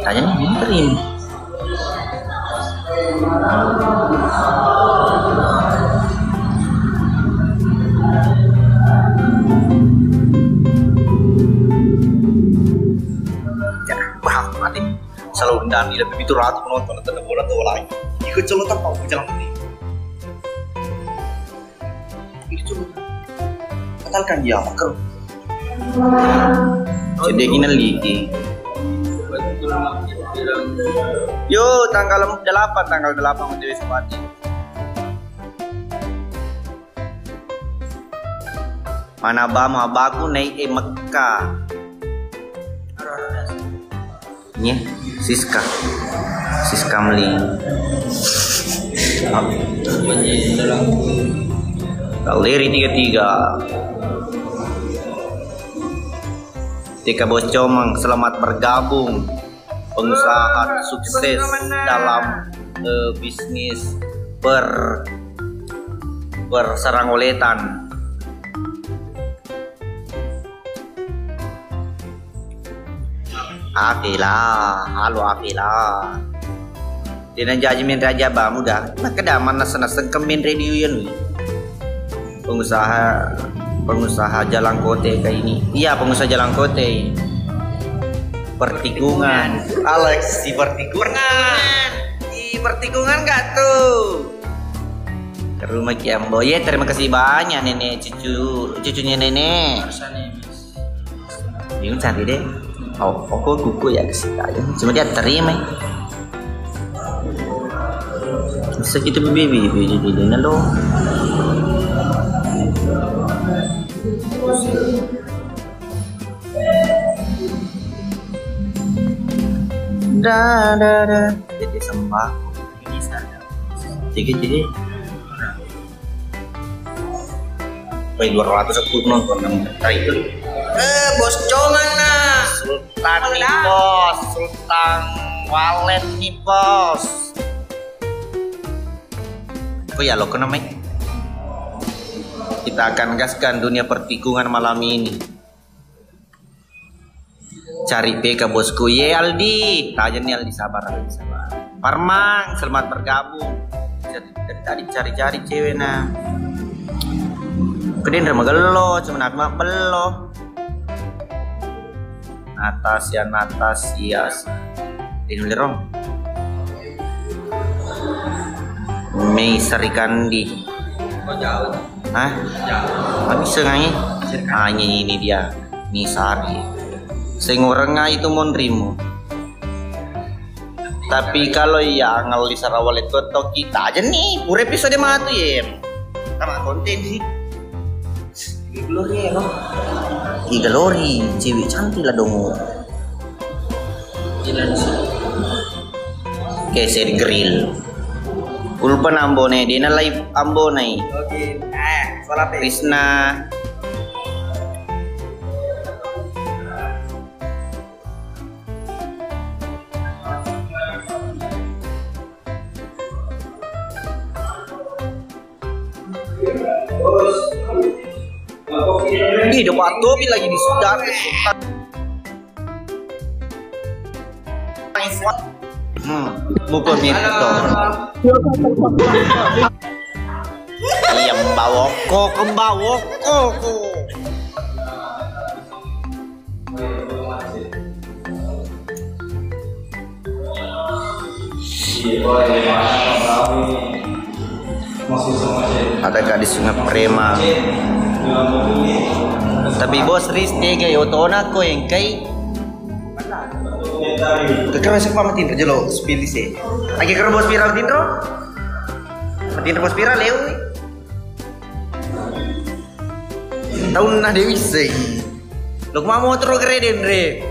Tanya nih pinter ini. Mati selalu dani lebih itu ratu penonton nonton bola tuh lagi ikut celotan mau jalan ini itu katakan dia makan jadi gini lagi yo tanggal 8 untuk Sepati mana baku naik Mekah ini Siska Meli Galeri 33 TK Bos Comang selamat bergabung pengusaha sukses dalam bisnis bersaranggoletan. Afila, halo Afila. Dia judgement Raja Bam udah. Nah kedaman nasa-nasa kemen radio yan. Pengusaha jalan kote kayak ini. Iya, pengusaha jalan kote. Pertikungan. Alex si pertikungan. Di pertikungan nggak tuh? Ke rumah Kiambo. Ya, terima kasih banyak nenek cucunya nenek. Bingung cari deh. Oh, kuku ya kesini aja. Cuma dia terima. Segitu bibi jadi lo. Da. Jadi sembako. Jadi. Baik 210 nonton yang itu. Bos Coman nah. Sultan nih bos, Sultan Walet nih bos. Oh ya lo kenapa? Kita akan gaskan dunia pertikungan malam ini. Cari PK bosku ye Aldi. Tajan nih Aldi sabar. Parmang selamat bergabung. Dari tadi cari-cari cewek nah. Kedin sama gelo, cuma nama belo. Natasya. Ini lerong. Mei Sarikandi. Jauh. Hah? Habis sengai? Hanya ini dia. Misari. Sengorengnya itu mondrimu. Tapi kalau yang ngal di Sarawak itu kita aja nih. Pura episode mana tuh ya? Sama konten sih. Glory loh. Glory, cewek cantik lah dong. Jalan sih. Keser grill. Ulpan ambone, dina live ambone. Oke. Salah Krisna. Ih, udah Tobi lagi di Sudan. Bukan itu. Iya, mbawoko. Ada gadis Sungai Prema. Tapi bos Risti kayak otona ko yang kai. Kekara sih pamatin aja lo spilis sih. Lagi kero bos viral tindro. Tindro bos viral leo. Tahun nah dewi sih. Lo mau motor keren re.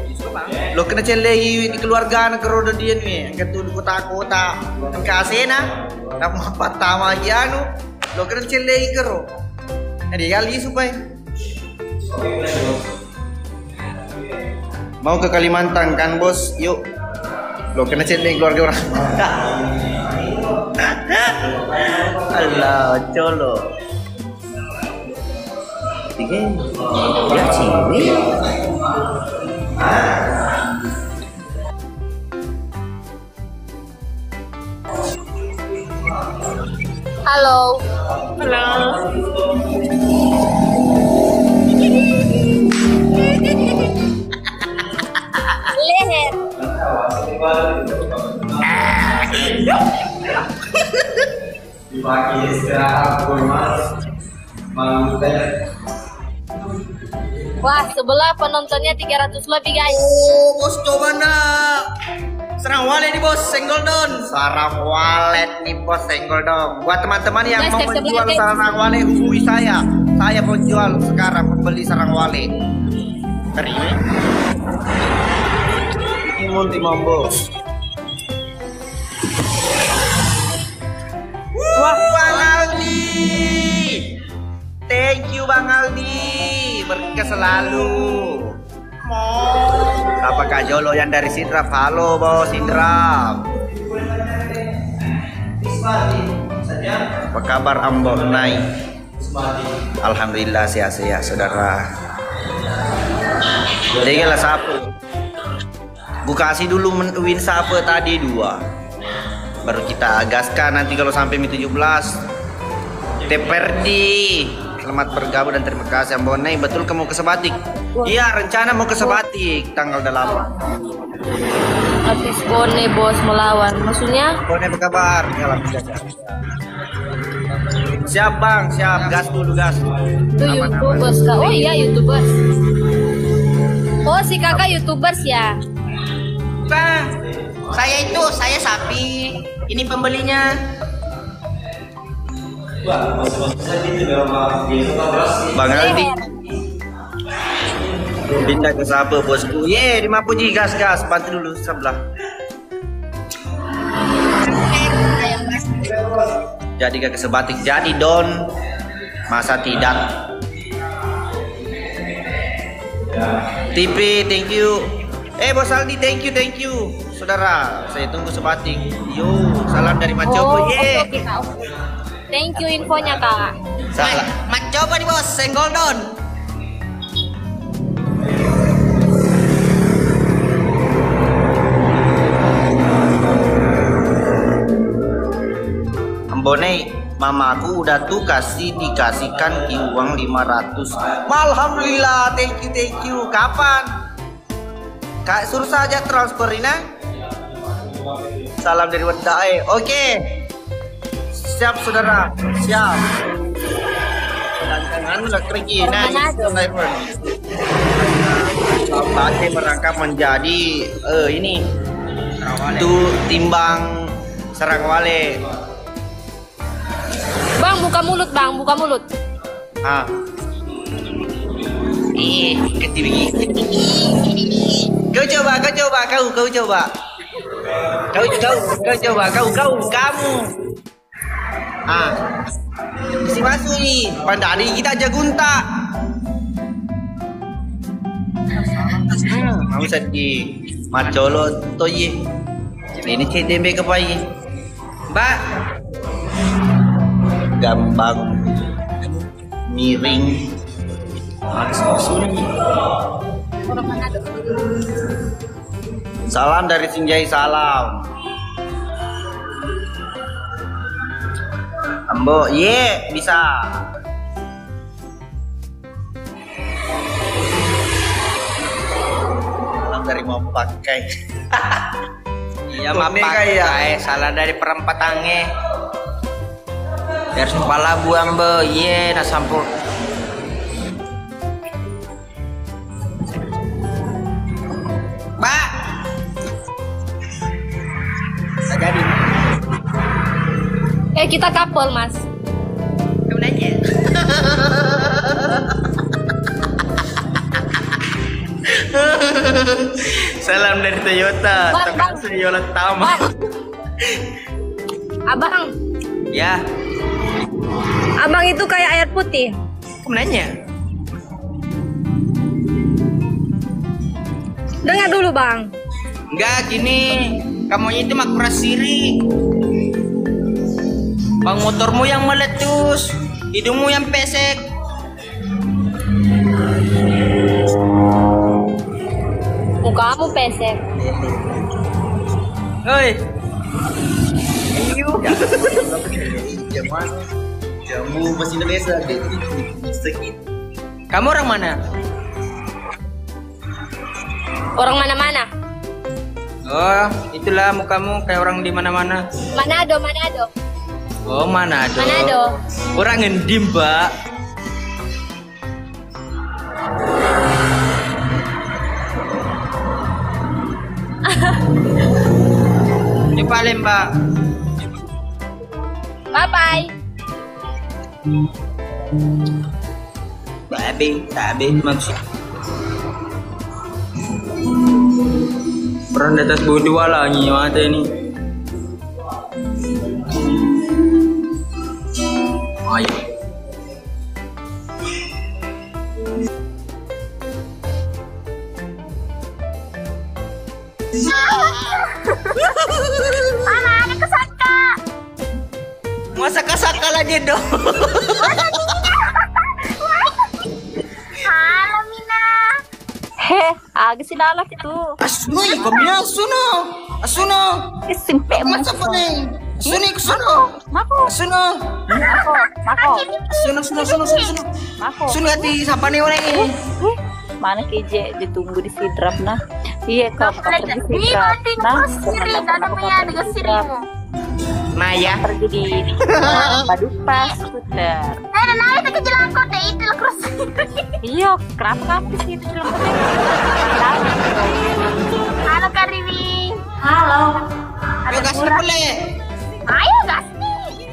Lo kena celei di keluarga anak kero dia nih. Angkat tuh kota-kota. Kasih na. Nama pertama anu. Lo kena celei kero. Jadi kali supaya mau ke Kalimantan kan bos, yuk. Lo kena cendeng keluarga orang. Allah, colo. Tiga, ya cewek. Halo. Leher. Dipakai istirahat mas. Malu teh. Wah, sebelah penontonnya 300 lebih guys. Oh, bos coba nak. Serang walet nih bos, senggol don. Sarang walet nih bos, senggol dong. Buat teman-teman yang Guys, mau cek sebelah, menjual guys. sarang walet, hubungi saya. Saya mau jual sekarang, membeli sarang walet. Terima. Ini multi mambo. Wah, Bang Aldi. Thank you Bang Aldi. Berkah selalu. Apa Kak Jolo yang dari Sidrap? Halo bos Sidrap. Apa kabar Ambo naik? Alhamdulillah sehat-sehat saudara. Jadi lah sapu. Gue kasih dulu win siapa tadi 2. Baru kita gaskan nanti kalau sampai Mi 17. Teperdi, selamat bergabung dan terima kasih Ambonai. Betul kamu ke Sebatik? Iya, rencana mau ke Sebatik tanggal 8. Habis Bone bos melawan. Maksudnya? Bone berkabar. Siap bang, siap. Gas dulu gas. Itu YouTubers kak. Oh iya YouTubers. Oh si kakak YouTubers ya? Bukan. Saya sapi. Ini pembelinya. Bang Aldi. Pindah ke siapa bosku? Ye, 50 gas bantu dulu sebelah. Jadi gak ke Sebatik, jadi Don. Masa tidak? TV, thank you. Bos Aldi, thank you. Saudara, saya tunggu Sebatik. Yo, salam dari Macobo. Ye. Oke, Kak. Thank you infonya kak. Salah. Coba nih bos, senggol Don. Ambonai, mamaku udah tuh dikasihkan uang 500. Alhamdulillah, thank you. Kapan? Kak suruh saja transferin. Salam dari Wendae. Oke. Siap saudara, siap. Dan udah pergi. Pakai merangkap menjadi ini tuh timbang Sarangwale. Bang buka mulut bang, buka mulut. Kau coba. Kamu. Mesti masuk nih. Pandai kita aja gunta. Mau sedih. Macolo toye. Ini CDB ke pai. Mbak. Gambang miring. Salam dari Sinjai, salam. Ambo, bisa. Salam dari mau pakai. Iya mau pakai. Salah dari perempatannya. Dari kepala buang be, sampul. Mbak. Nggak jadi. Kita couple mas. Kamu nanya. Salam dari Toyota. Bang. Yola Tama. Abang. Ya. Abang itu kayak air putih. Kamu nanya. Dengar dulu bang. Enggak gini. Kamu itu makura siri. Bang motormu yang meletus, hidungmu yang pesek. Mukamu pesek. Hei. Jamu bahasa Indonesia. Kamu orang mana? Orang mana-mana. Oh, itulah mukamu kayak orang di mana-mana. Manado. Oh, Manado. Manado. Orang ngendi, Mbak? Coba Mbak. Bye-bye. Babe maksud. Peran di atas bodi wala mata ini. Ayo. Anak kesaka. Masa kesaka lagi dong. Halo Mina. agak sinalak itu. Asuno, kami asuno. Asuno. Simpe mo. Masa pa ni? Asuno, asuno. Mako. Asuno. Mako. Asuno. Mako. Asuno ati siapa nih orang ini? Mana KJ ditunggu di sidrap nah. Iya kamu pergi sidrap. Nah, Maya. pergi di Padupas skuter. Nah, itu kejelang kode itu lah cross. Iya, kenapa kamu di situ celempet? Halo Kak Riwi. Halo. Ayo kasih boleh. Ayo gas nih.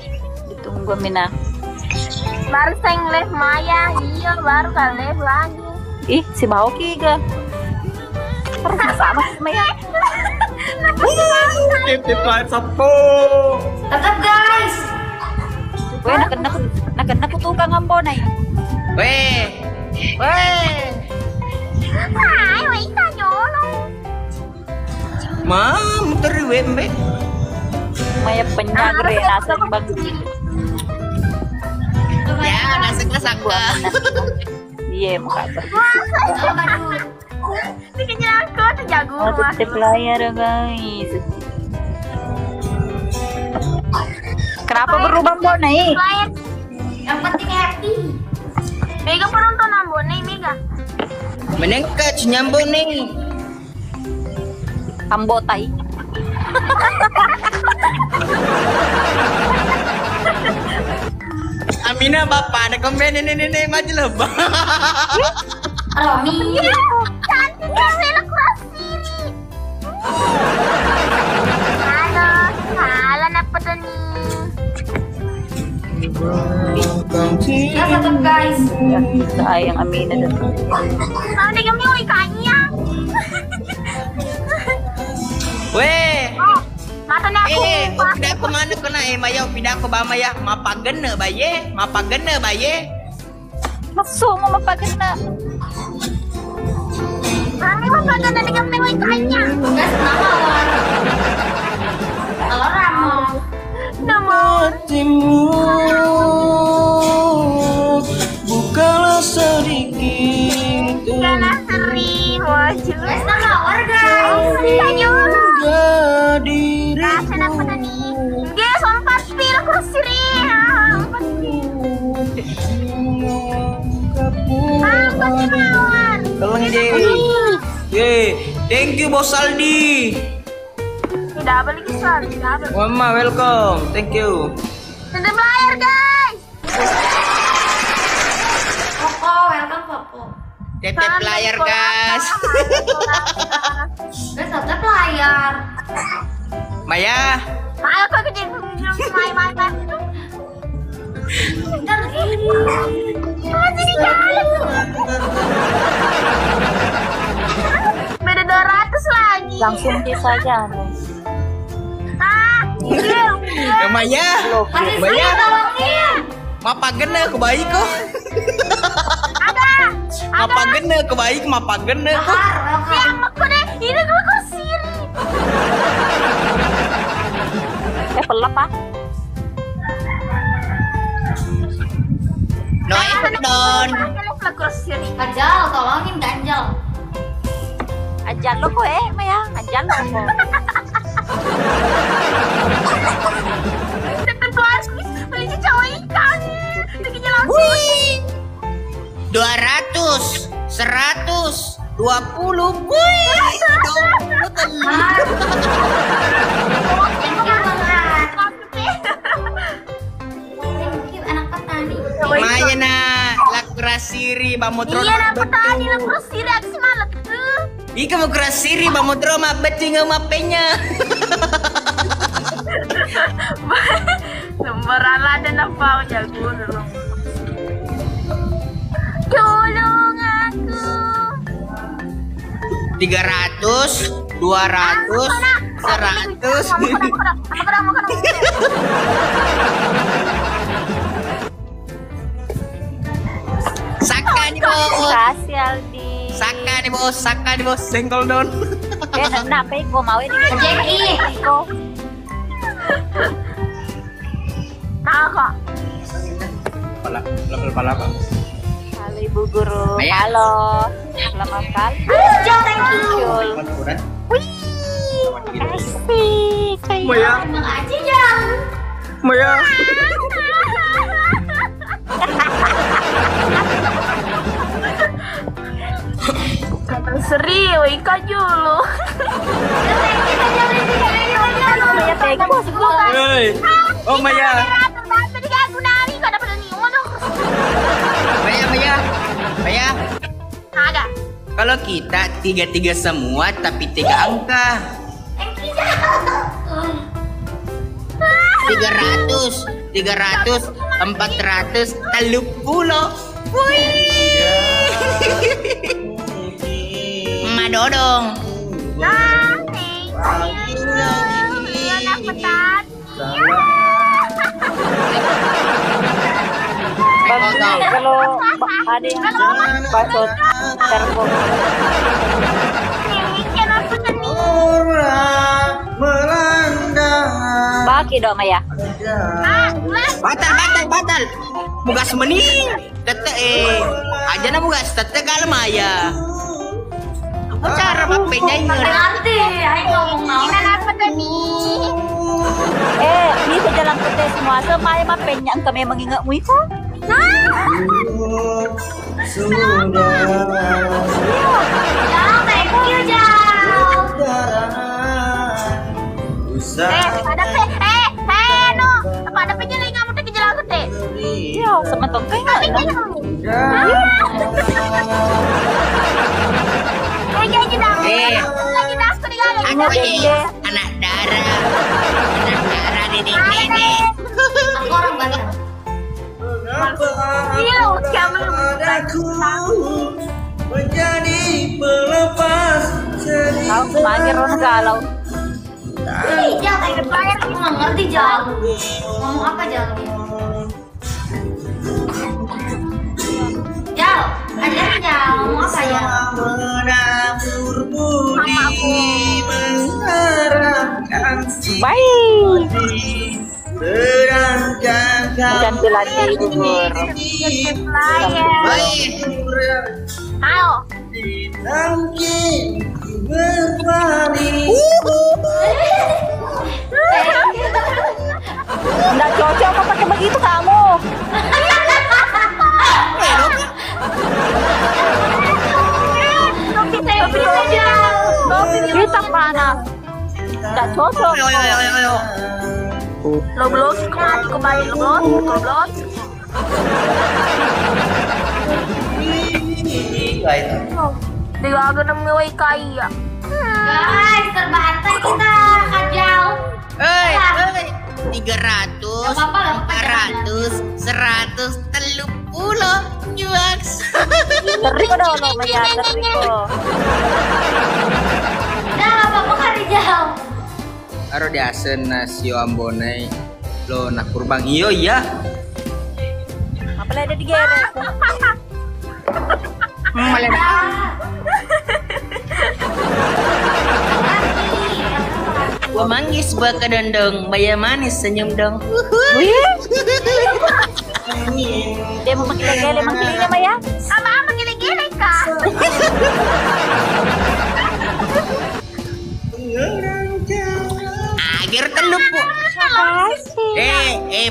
Ditunggu Mina. Baru saya live Maya. Iya, baru kan live lagi. Ih, si Maoki ga. Terus sama sama ya. Titip player sapo. Tetap guys. Weh, nak tukang ambon ay. Weh. Hai, wait nyolong. Mam, terus mbak. Maya penyagre nasa bang. Ya, nasa gua. Iya, muka ber. Bikinnya aku tuh jago. Oh, titip player guys. Kenapa berubah ambon ay? Player. Yang penting happy. Mega penonton ambon nih, Mega. Menengkat nyambung nih. Ambotai. Amina bapak ada komen ini maju lebah. Romi. Cantik sekali cross sini. Halo, apa tuh nih? Ya, tetap guys. Sayang Amina dan. Ada kami ikannya. Weh. Matanya aku. Pindah ke mana kena Maya pindah ke bama ya. Mapagena baye. Masuk mau mapagana. Kami mau pakai dari kami ikannya. Guys, nama Ramo. Nama. Hatimu bukalah sedikit. Karena sering wajib. Guys, nama warga. Tanya. Diri. Rasa apa nih? Guys, 4 pil cross sini. 4 pil. Tolong Ye, thank you Bos Aldi. Tidak balik kesal, Mama welcome, thank you. Tetap layar guys. Popo, welcome Popo. Tetep layar guys. Guys, tetep layar. Maya. Ayo kok kejadian main. Bentar ini. Masih di jalan tuh. Beda 200 lagi. Langsung di saja. Ya Maya. Masih Maya. saya tolongin. Mapagena kebaik kok. Mapagena kebaik, mapagena kok. Yang aku deh, ini gue kusir. Pelap ah. Don. Ganjal, tolongin ganjal. Ajan lo kok Maya, ajan lo kok. Tetep gue harus beli cowok ikan. Bikinnya langsung. 200, 100, 20. Wih. Anak petani. Maya na lakrasiri bamotro. Iya, anak petani lah terus reaksi malah tuh. Ika mo krasiri bamotro mabeti nga mapenya. Lembaran dan apa jago dulu. Tolong aku. 300, 200, 100. Saka nih bos. Kasih Aldi. Saka nih bos. Senggol don. Kenapa ko mau ini? Jeki. Nah kok. Level pala Pak. Halo Ibu Guru. Maya. Halo. Selamatkan. Jauh, thank you. Wih, asik. Kayak Maya, Emang aja jauh. Maya. Seri, ikan dulu. Maya tega semua. Hei. Oh Maya. Maya. Ada. Kalau kita 3-3 semua tapi 3 angka. 300, 400, 30. Ma Dodong. Kalau ada yang bacot telepon. Baki dong Maya. Batal. Bugas meni. Tete aja na bugas tete kalau Maya. Apa cara mapenya ini? Nanti, ayo ngomong apa tadi? Bisa jalan putih semua. Semaya mapenya ang kami mengingat mu itu. Jauh, thank you jauh. Pada penyeling kamu tuh kejalan gede. Iya, sama tongkai nggak? Anak darah ini. Aku orang Banten. Iya, kamu menjadi pelepas Tahu semangat orang galau. Jauh, thank you player. Aku nggak ngerti jauh. Ngomong apa jauh? Jauh, ada jauh. Ngomong apa ya? menabur budi mengharapkan Baik. sedangkan Ganti lagi bubur. Ayo. mungkin berbalik. Nggak cocok apa pakai begitu kamu. Kita panas. Nggak cocok. Ayo. Lo blok kembali lo blok. Dia agak nemuin kaya. Guys, terbantai kita kajal. 300, Gak apa-apa lah, 400, 100, 30 juaks. Teri ko daw, no? Maya, teri ko. Udah gak apa-apa kali jauh. Aro diasen na sio ambonay lo nak kurbang iyo iya. Apa ada di gere? Gua manggis buat kedendong, baya manis senyum dong. Dia mau gele mangkilingnya Maya. Apa gile-gile kah? Agar telupo.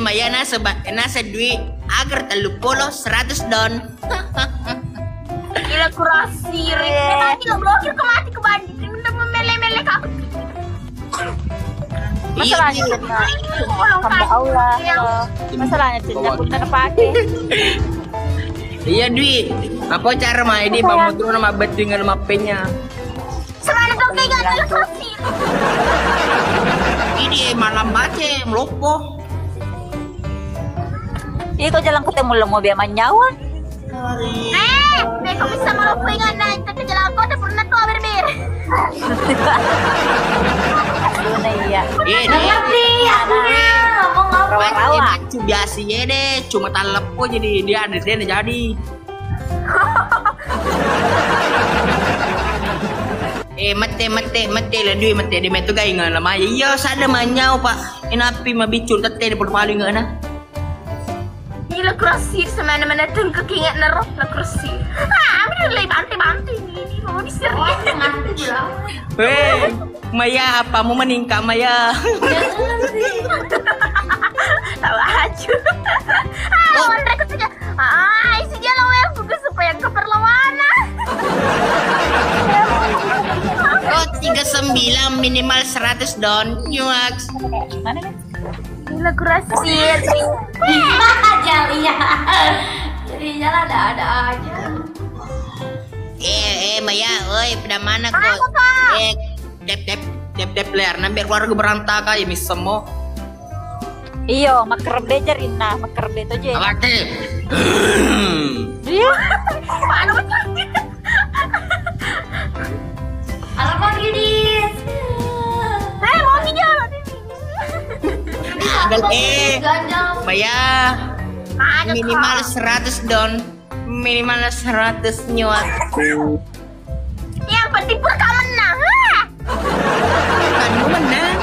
Maya nasa duit agar telupo lo 100 don. Gila kurasi. Nanti lo blokir ke mati ke bandit. Udah memele-mele aku. Masalahnya cina hamba Allah. Masalahnya cina pun terpakai. Iya Dwi, apa cara main di bambu tuh nama bet dengan mapenya. Sebenarnya kau kayak gak ada kurasi. Ini malam baca melopo. Iya kau jalan ketemu lo mau biar nyawa. Kau bisa melupa ingat naik ke jalan kau udah pernah tuh berbeda. Iya. Ngerti akunya. Ngomong apa? Biasanya deh, cuma telepo jadi dia jadi. Mete lah duit mete dia metu gay ngana maya. Iya sada manyau pak. Inapi mabicul tete di paling ngana. Gila kurasi semana-mana tuh kekingat naroh la kurasi. Ambil lagi banti. Weh, Maya, apamu meningkat Maya? Tawa aja. Mereka saja. Isi jalan yang bagus supaya keperlawanan. Oh 39 minimal 100 don. Nyuaks. Mana nih? Gila kurasir. Jalinya. Jalinya ada aja. Maya, oi, pada mana kok? Dep ler, nampak keluarga berantakan ya mis semua. Iyo, maker bejar Rina, maker beto aja. Awake. Dia. Mana macam? Alamak Gidis. Mau jalan ini. Maya. Minimal 100 don. Minimal 100 nyuat. Yang penting purka menang. Kamu menang.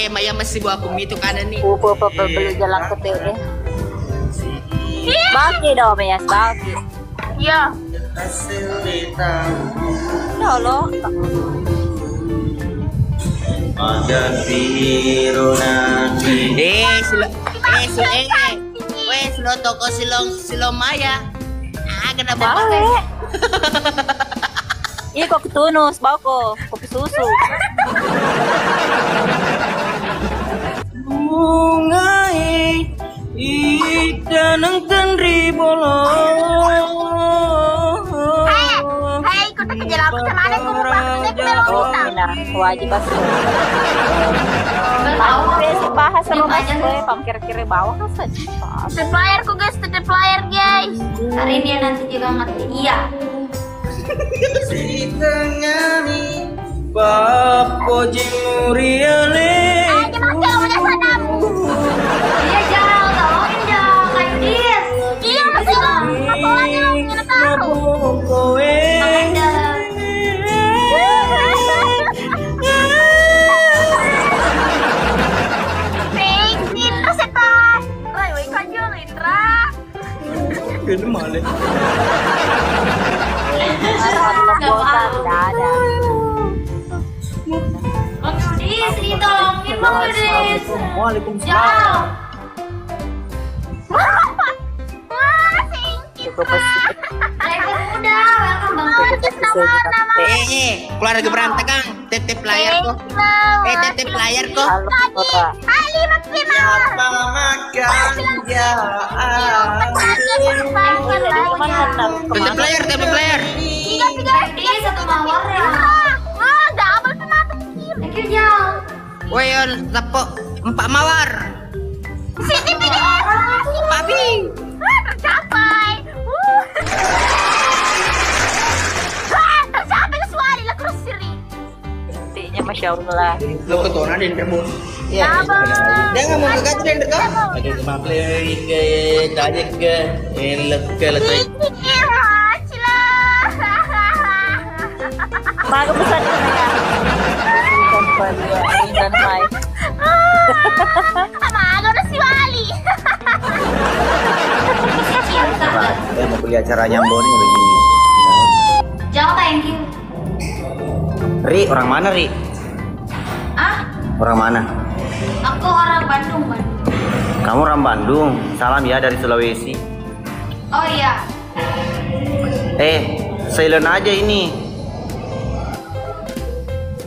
Maya masih bawa bumi itu kanan nih. Belum jalan ke tele. Bagi dong ya, bagi. Iya. Halo. Silo toko silo Maya. Kenapa? Iya kok ketunus, bawa kok kopi susu. Bunga ikanang tenri bolo. Hei, ikut ke jalan aku sama anakku. Oh, mina, wajib pasti. Tahu basic bahasa lo masih pam kira-kira bawah kan saja. Supplier ku guys, supplier guys. Hari ini nanti juga ngerti. Iya. Si tengani Bapo jimuriale. Aja masih udah sadam. Iya Jal, tolongin Jal, kayak dis. Iya masih lo, apa lagi lo ingin tahu? Indra setan. Woi kajol Indra. Ini malah. Tidak ada. Bang Yudis, ditolongin Bang Yudis. Waalaikumsalam. Keluarga berantakan. Tetep layar kok. Tetep layar kok. Ali maksima. Tetep layar. Tiga satu mawar ya. Double tomato kill. Thank you Weyon tapok 4 mawar. Sini video. Papi. Tercapai. Tercapai kesuali lah kurusiri. Intinya Masya Allah. Lo keturunan di Interbos. Iya. Dia nggak mau kegaji di Interbos. Ada kemaplay ke dajek ke lekai. Maga besar ya. Dan Mai. Maga udah si Wali. Mau beli acara nyambon nih begini. Jauh thank you. Ri, orang mana Ri? Orang mana? Aku orang Bandung. Kamu orang Bandung. Salam ya dari Sulawesi. Oh iya. Silent aja ini.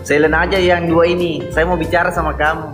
Silent aja yang dua ini. Saya mau bicara sama kamu.